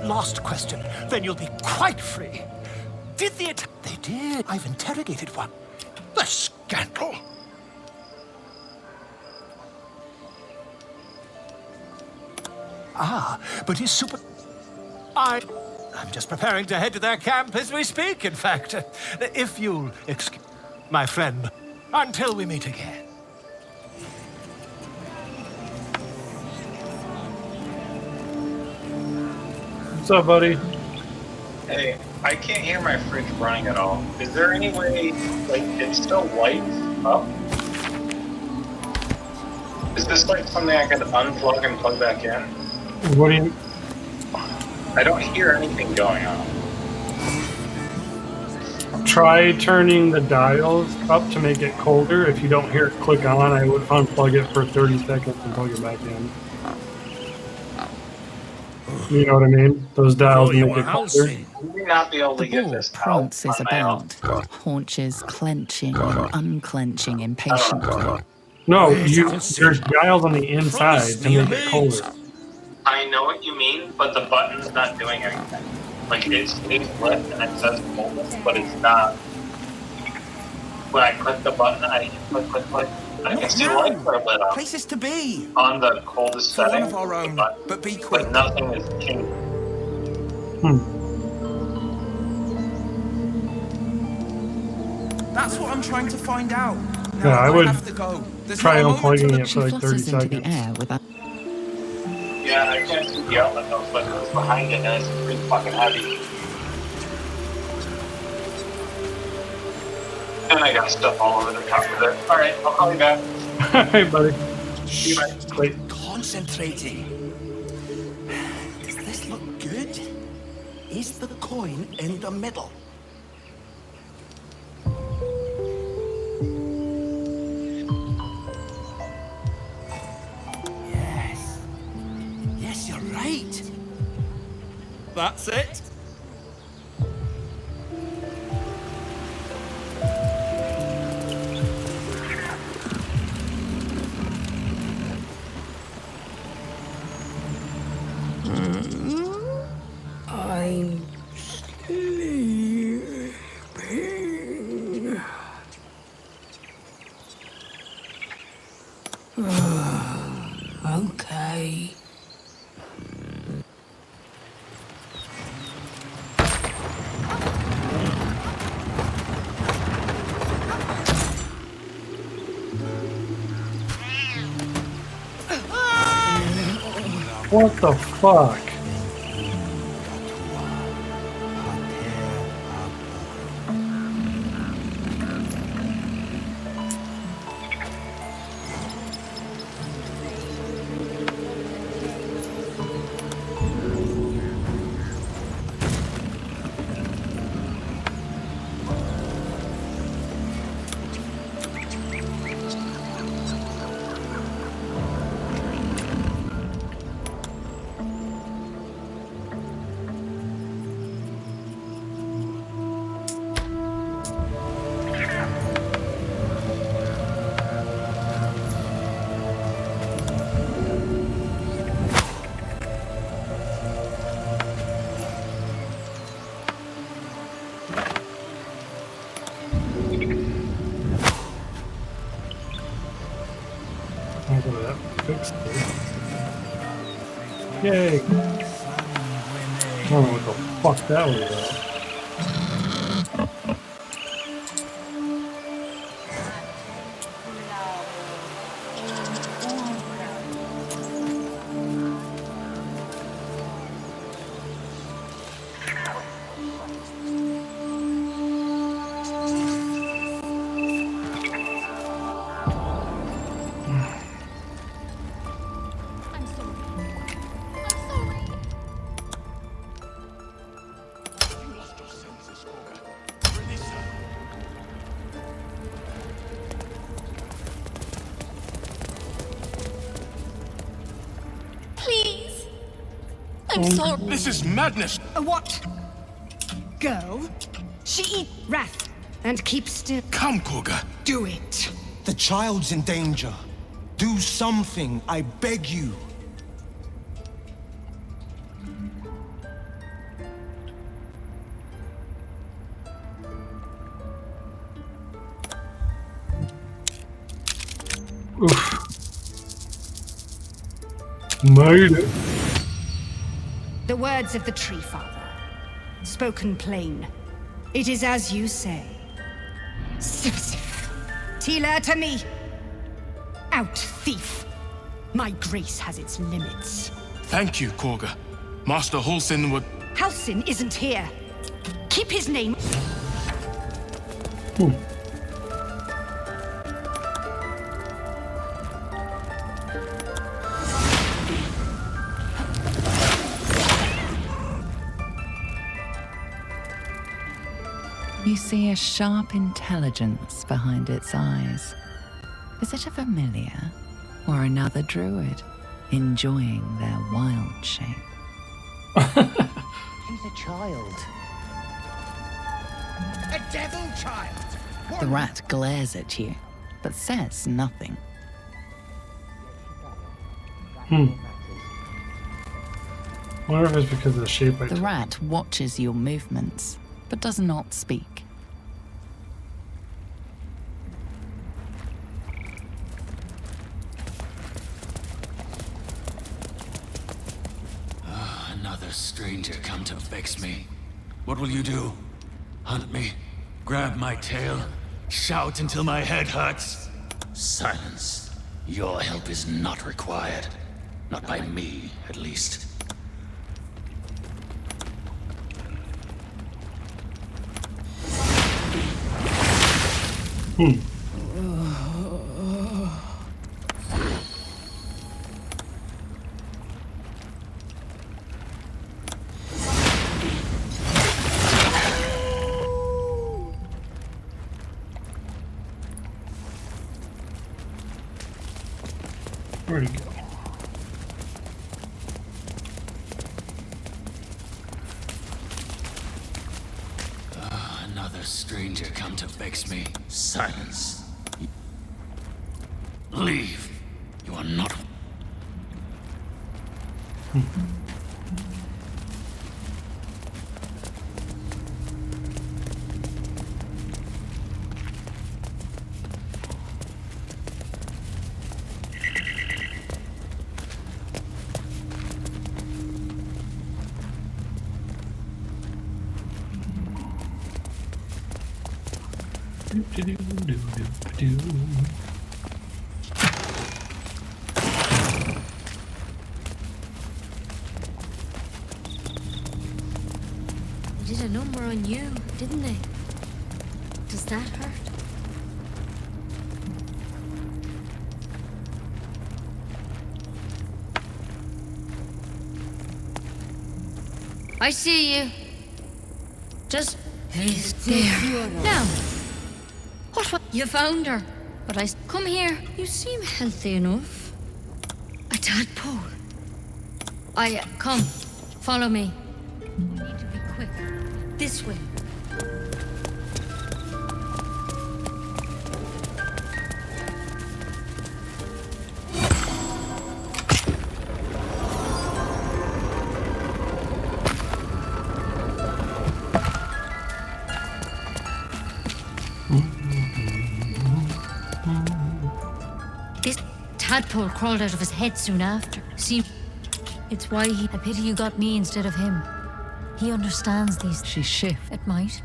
Last question, then you'll be quite free. Did the... They did. I've interrogated one. The scandal. Ah, but his super... I'm just preparing to head to their camp as we speak, in fact. If you'll excuse... My friend, until we meet again. What's up, buddy? Hey, I can't hear my fridge running at all. Is there any way, like, it still lights up? Is this like something I could unplug and plug back in? What do you... I don't hear anything going on. Try turning the dials up to make it colder. If you don't hear it click on, I would unplug it for 30 seconds and plug it back in. You know what I mean? Those dials make it colder. Would we not be able to get this out Prances on my own? about, haunches clenching and unclenching impatiently. No, there's dials on the inside to make it colder. I know what you mean, but the button's not doing anything. Like, it's lit and it says coldness, but it's not. When I click the button, I click. I can see lights are lit up. Places to be. On the coldest For one setting, of our own, but be quick. but nothing is changing. That's what I'm trying to find out. Now, Yeah, I would have to go. There's try not a moment unplugging to it for like 30 Flutters into seconds. the air without... Yeah, I can't see the outlet though, but it was behind it and it's pretty fucking heavy. And I got stuff all over the top of it. Alright, I'll call you back. Hey, buddy. See you, bye. Wait. Concentrating. Does this look good? Is the coin in the middle? Yes. Yes, you're right. That's it. I'm sleeping. Okay. What the fuck? I'll go to that fixed it. Yay! I don't know what the Fuck that was about. Please. I'm sorry. This is madness. A what? Girl? She eat wrath and keep still. Come, Korga. Do it. The child's in danger. Do something, I beg you. Oof. Made it. The words of the Tree Father, spoken plain. It is as you say. Sif, sif. Tila to me. Out, thief. My grace has its limits. Thank you, Korga. Master Halsin would... Halsin isn't here. Keep his name. You see a sharp intelligence behind its eyes. Is it a familiar or another druid enjoying their wild shape? He's a child. A devil child! The rat glares at you, but says nothing. Wonder if it's because of the shape I The took. rat watches your movements, but does not speak. Another stranger come to vex me. What will you do? Hunt me? Grab my tail? Shout until my head hurts? Silence. Your help is not required. Not by me, at least. Where'd he go? Another stranger come to vex me. Silence. Leave. You are not... They did a number on you, didn't they? Does that hurt? I see you. Just he's there. Now, what? You found her, but I come here. You seem healthy enough. A tadpole. Come, follow me. We need to be quick. This way. This tadpole crawled out of his head soon after. See, it's why I pity you got me instead of him. He understands these. She shifts. It might.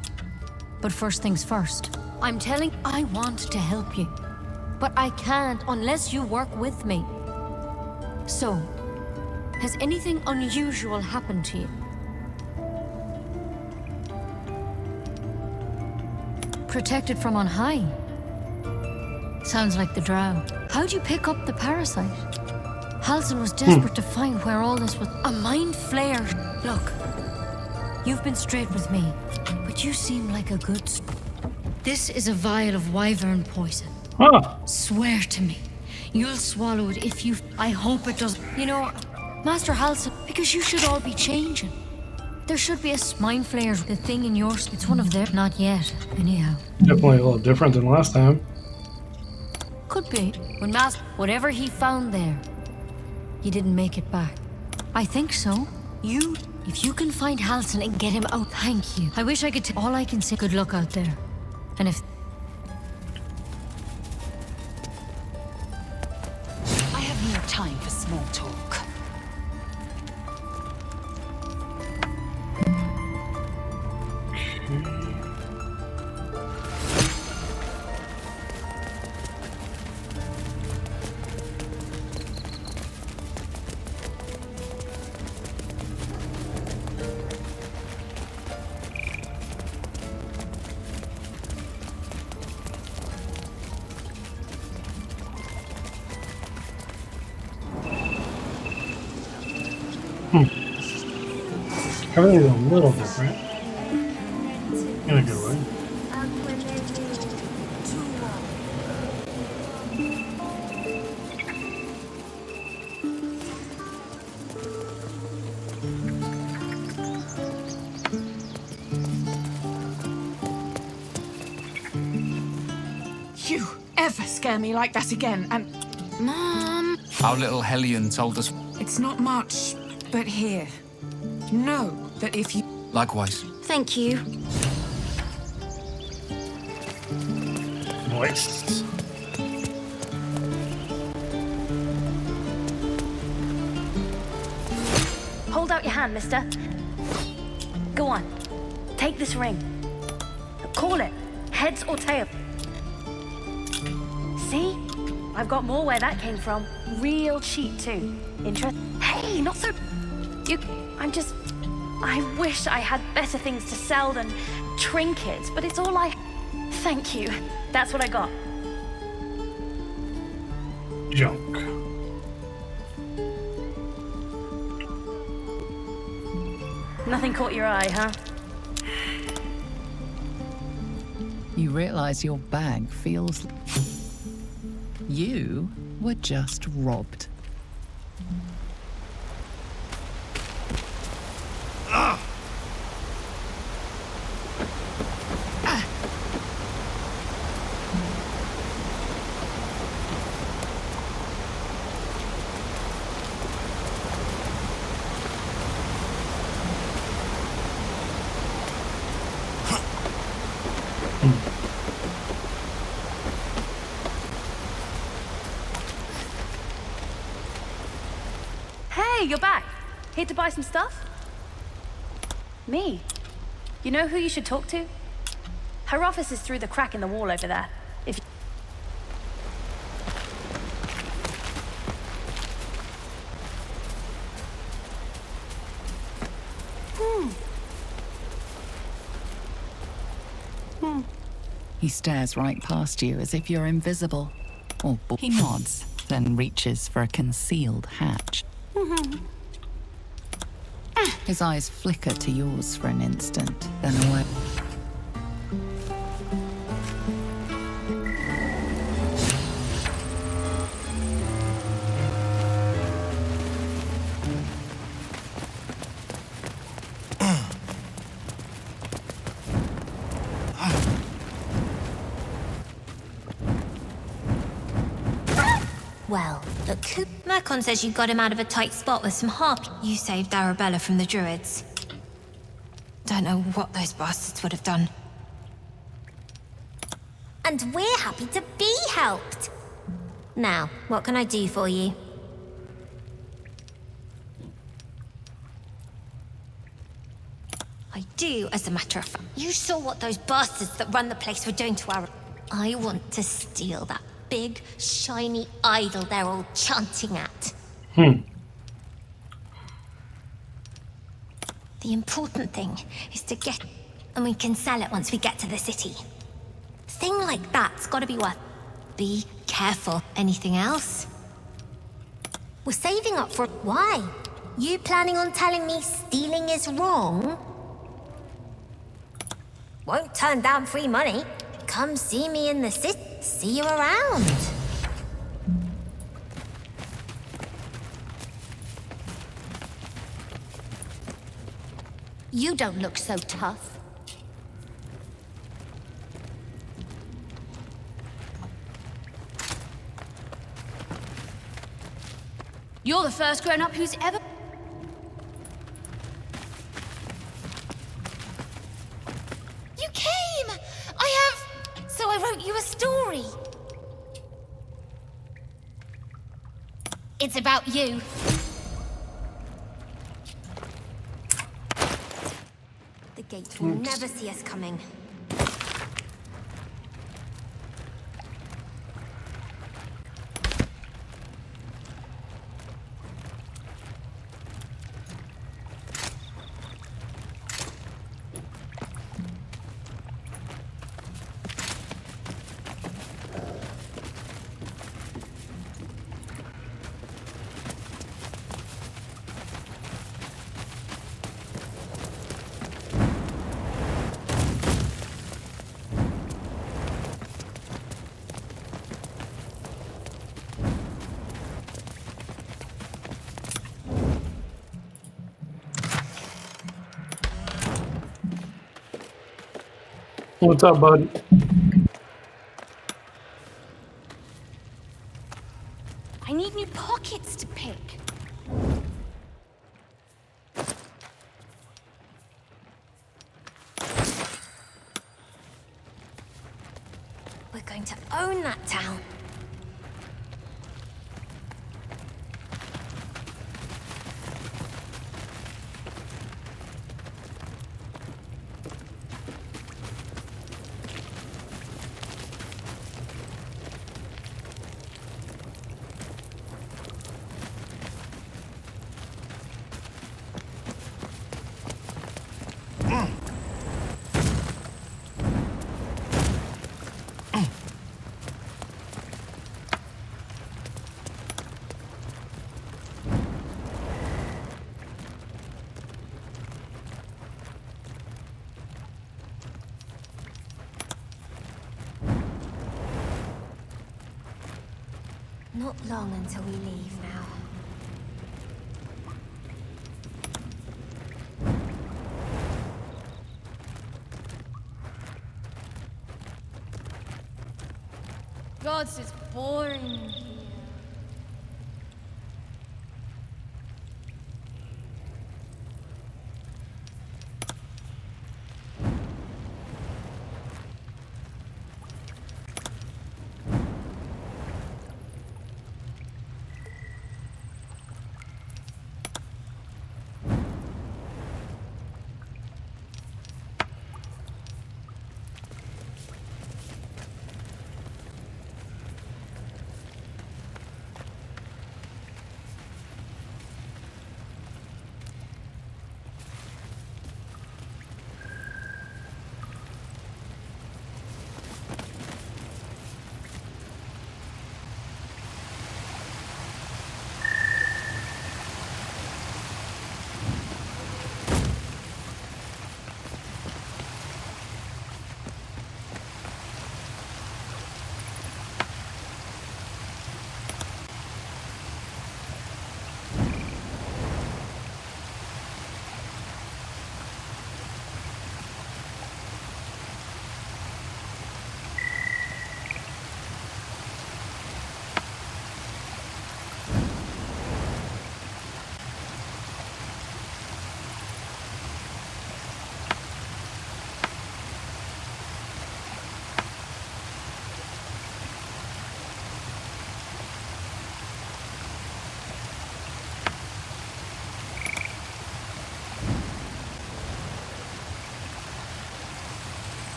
But first things first. I'm telling, I want to help you. But I can't unless you work with me. So, has anything unusual happened to you? Protected from on high? Sounds like the drow. How'd you pick up the parasite? Halsin was desperate to find where all this was. A mind flare. Look, you've been straight with me, but you seem like a good... This is a vial of wyvern poison. Huh. Swear to me, you'll swallow it if you... I hope it does. You know, Master Halsin, because you should all be changing. There should be a mind flare. The thing in yours, it's one of their... Not yet, anyhow. Definitely a little different than last time. Could be. When Master... Whatever he found there, he didn't make it back. I think so. You... If you can find Halsin and get him out, thank you. I wish I could... All I can say, good luck out there. And if... I have no time for small talk. Everything's a little different. In a good way. You ever scare me like that again, and... Mom! Our little Hellion told us. It's not much, but here. Know that if you... Likewise. Thank you. Voice. Hold out your hand, mister. Go on. Take this ring. Call it. Heads or tails. See? I've got more where that came from. Real cheap, too. Hey, not so... I wish I had better things to sell than trinkets, but it's all I... Thank you. That's what I got. Junk. Nothing caught your eye, huh? You realize your bag feels... You were just robbed. Hey, you're back. Here to buy some stuff? Me? You know who you should talk to? Her office is through the crack in the wall over there. If He stares right past you as if you're invisible. Or he nods, then reaches for a concealed hatch. His eyes flicker to yours for an instant, then away. Well, look, Mercon says you got him out of a tight spot with some harp. You saved Arabella from the druids. Don't know what those bastards would have done. And we're happy to be helped. Now, what can I do for you? I do, as a matter of fact. You saw what those bastards that run the place were doing to our... I want to steal that big, shiny idol they're all chanting at. The important thing is to get... and we can sell it once we get to the city. Thing like that's gotta be worth... Be careful. Anything else? We're saving up for... Why? You planning on telling me stealing is wrong? Won't turn down free money. Come see me in the city. See you around. You don't look so tough. You're the first grown-up who's ever... You came! So I wrote you a story. It's about you. The gates will never see us coming. What's up, bud? I need new pockets to pick. We're going to own that town. Not long until we leave now. Gods, it's boring in here.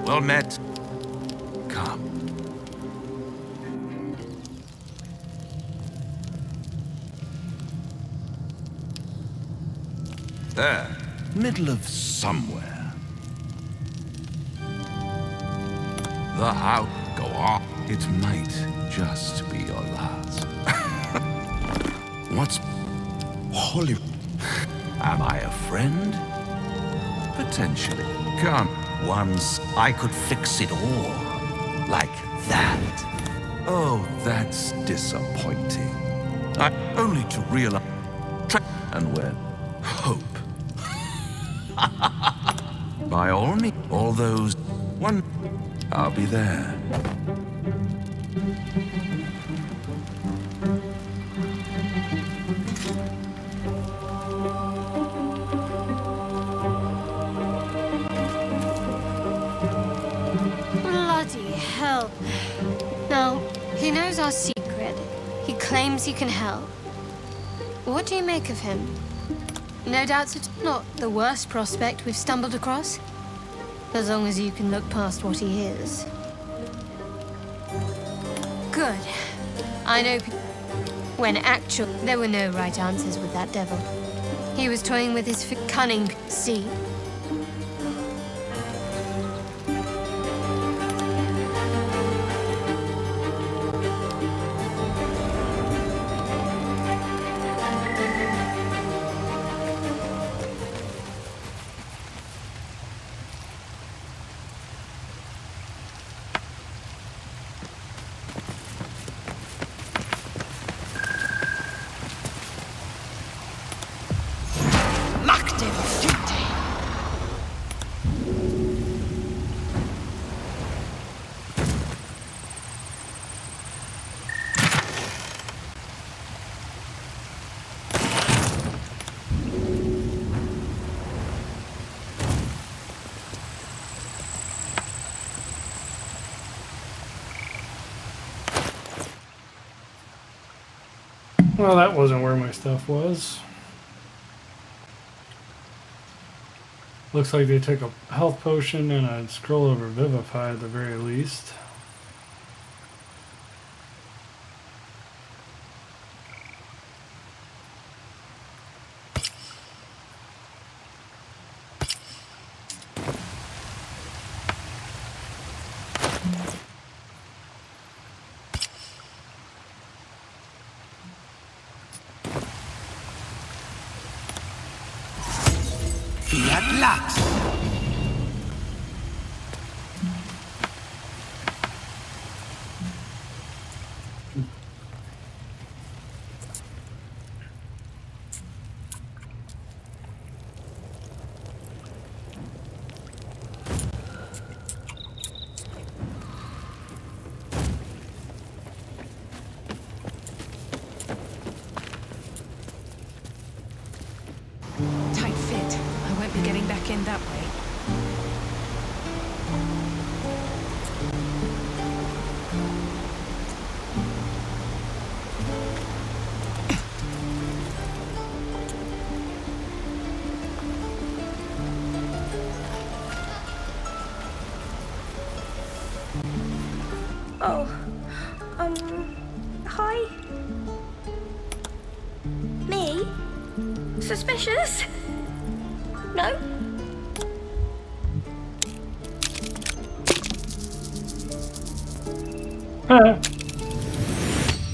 Well met. Come. There. Middle of somewhere. The house. Go on. It might just be your last. What's... Holy... Am I a friend? Potentially. Come. Once I could fix it all. Like that. Oh, that's disappointing. Only to realize... And where... Hope. By all means, all those... One... I'll be there. Bloody hell. Now, he knows our secret. He claims he can help. What do you make of him? No doubts it's not the worst prospect we've stumbled across. As long as you can look past what he is. Good. I know when actually there were no right answers with that devil. He was toying with his cunning, see? Well, that wasn't where my stuff was. Looks like they took a health potion and a scroll of Revivify at the very least. Fiat Lux. Tight fit. I won't be getting back in that way. Oh, hi? Me? Suspicious? No?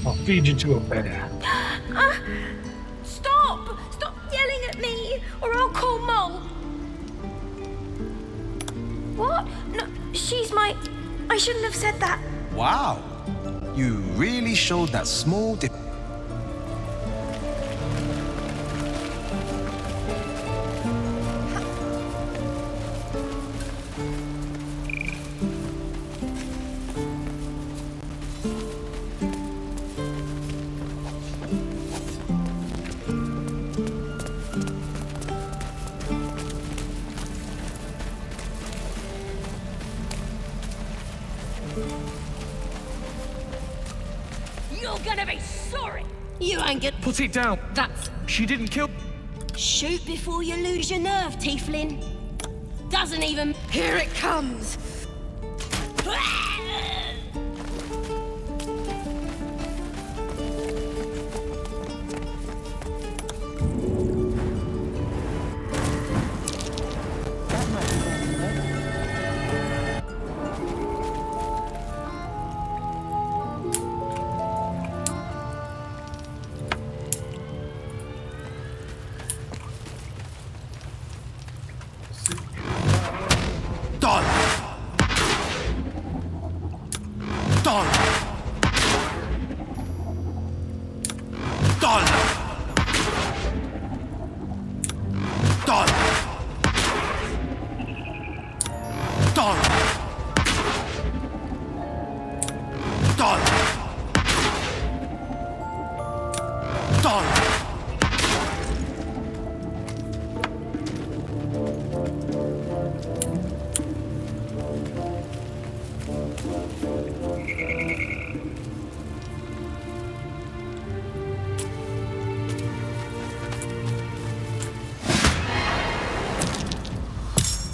I'll feed you to a bear. Stop! Stop yelling at me, or I'll call Mole. What? No, she's my... I shouldn't have said that. Wow. You really showed that small You're gonna be sorry. You ain't good. Put it down. That's... She didn't kill... Shoot before you lose your nerve, Tiefling. Doesn't even... Here it comes.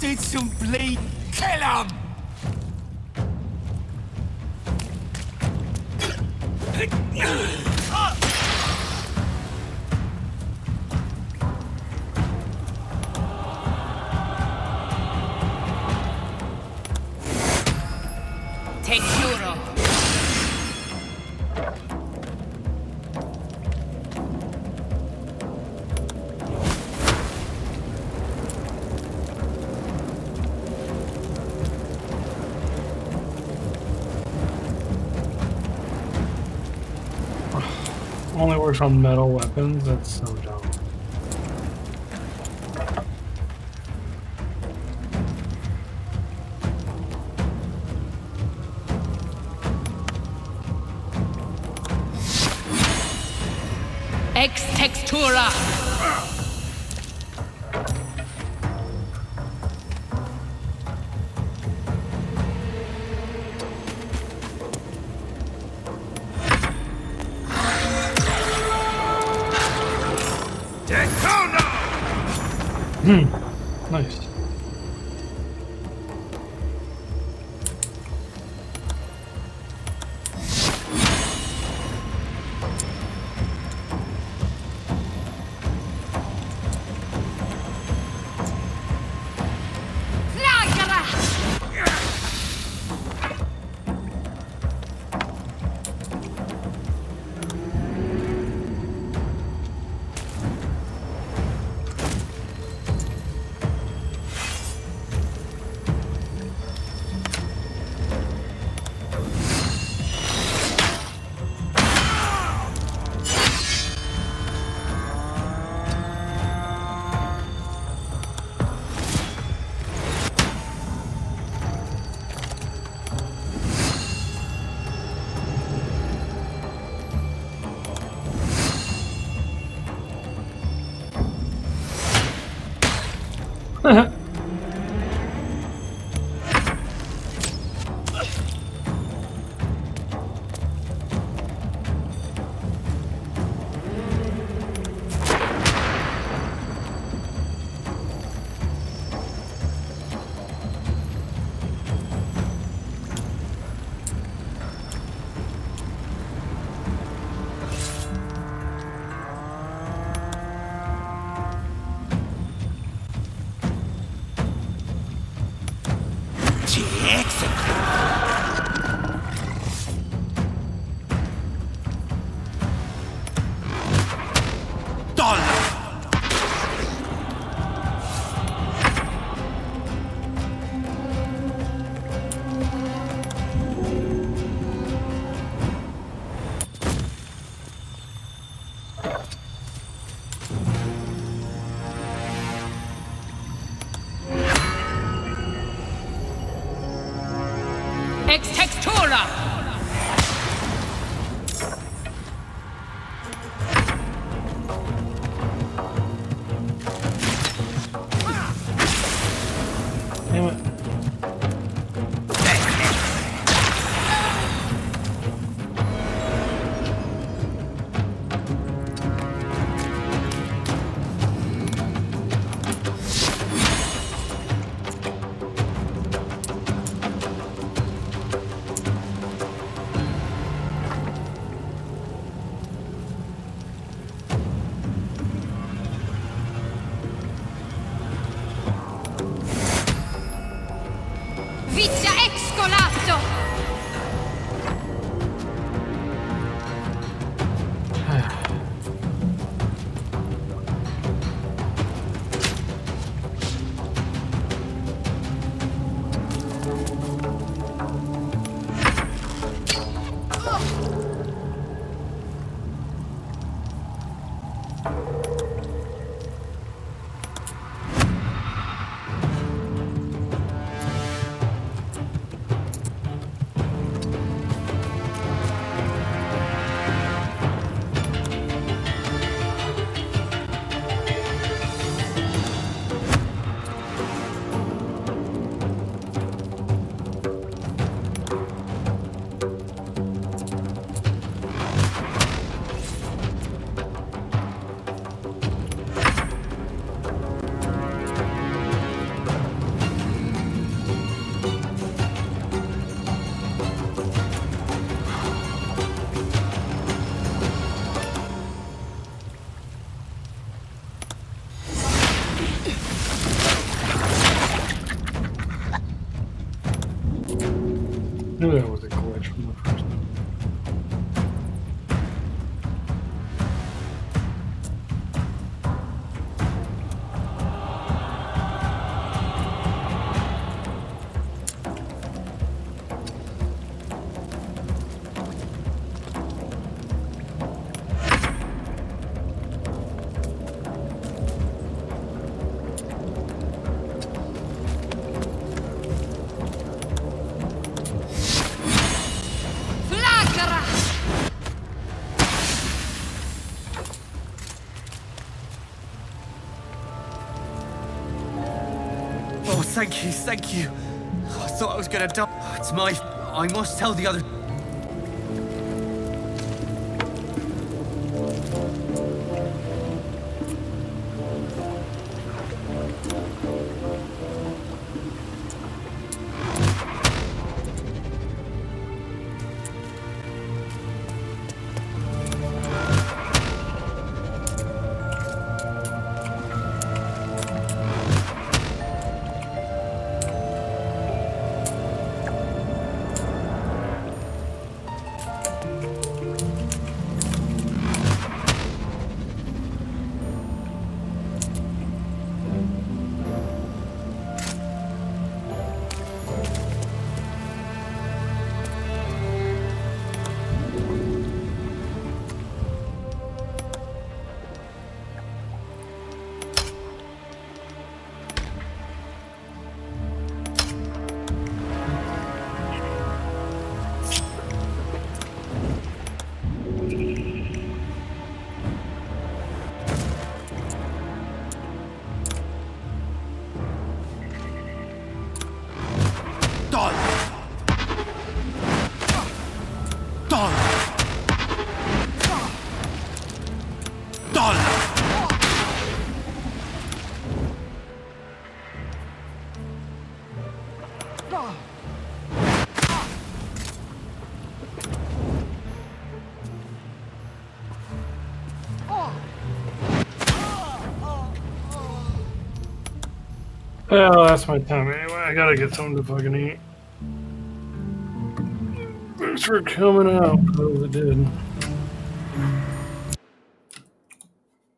Did some bleed? Kill him! Take Euro. Only works on metal weapons. That's so dumb. Ex textura. Nice. Thank you, thank you. I thought I was gonna die. It's my... I must tell the other... Well, that's my time anyway. I gotta get something to fucking eat. Thanks for coming out, those that did.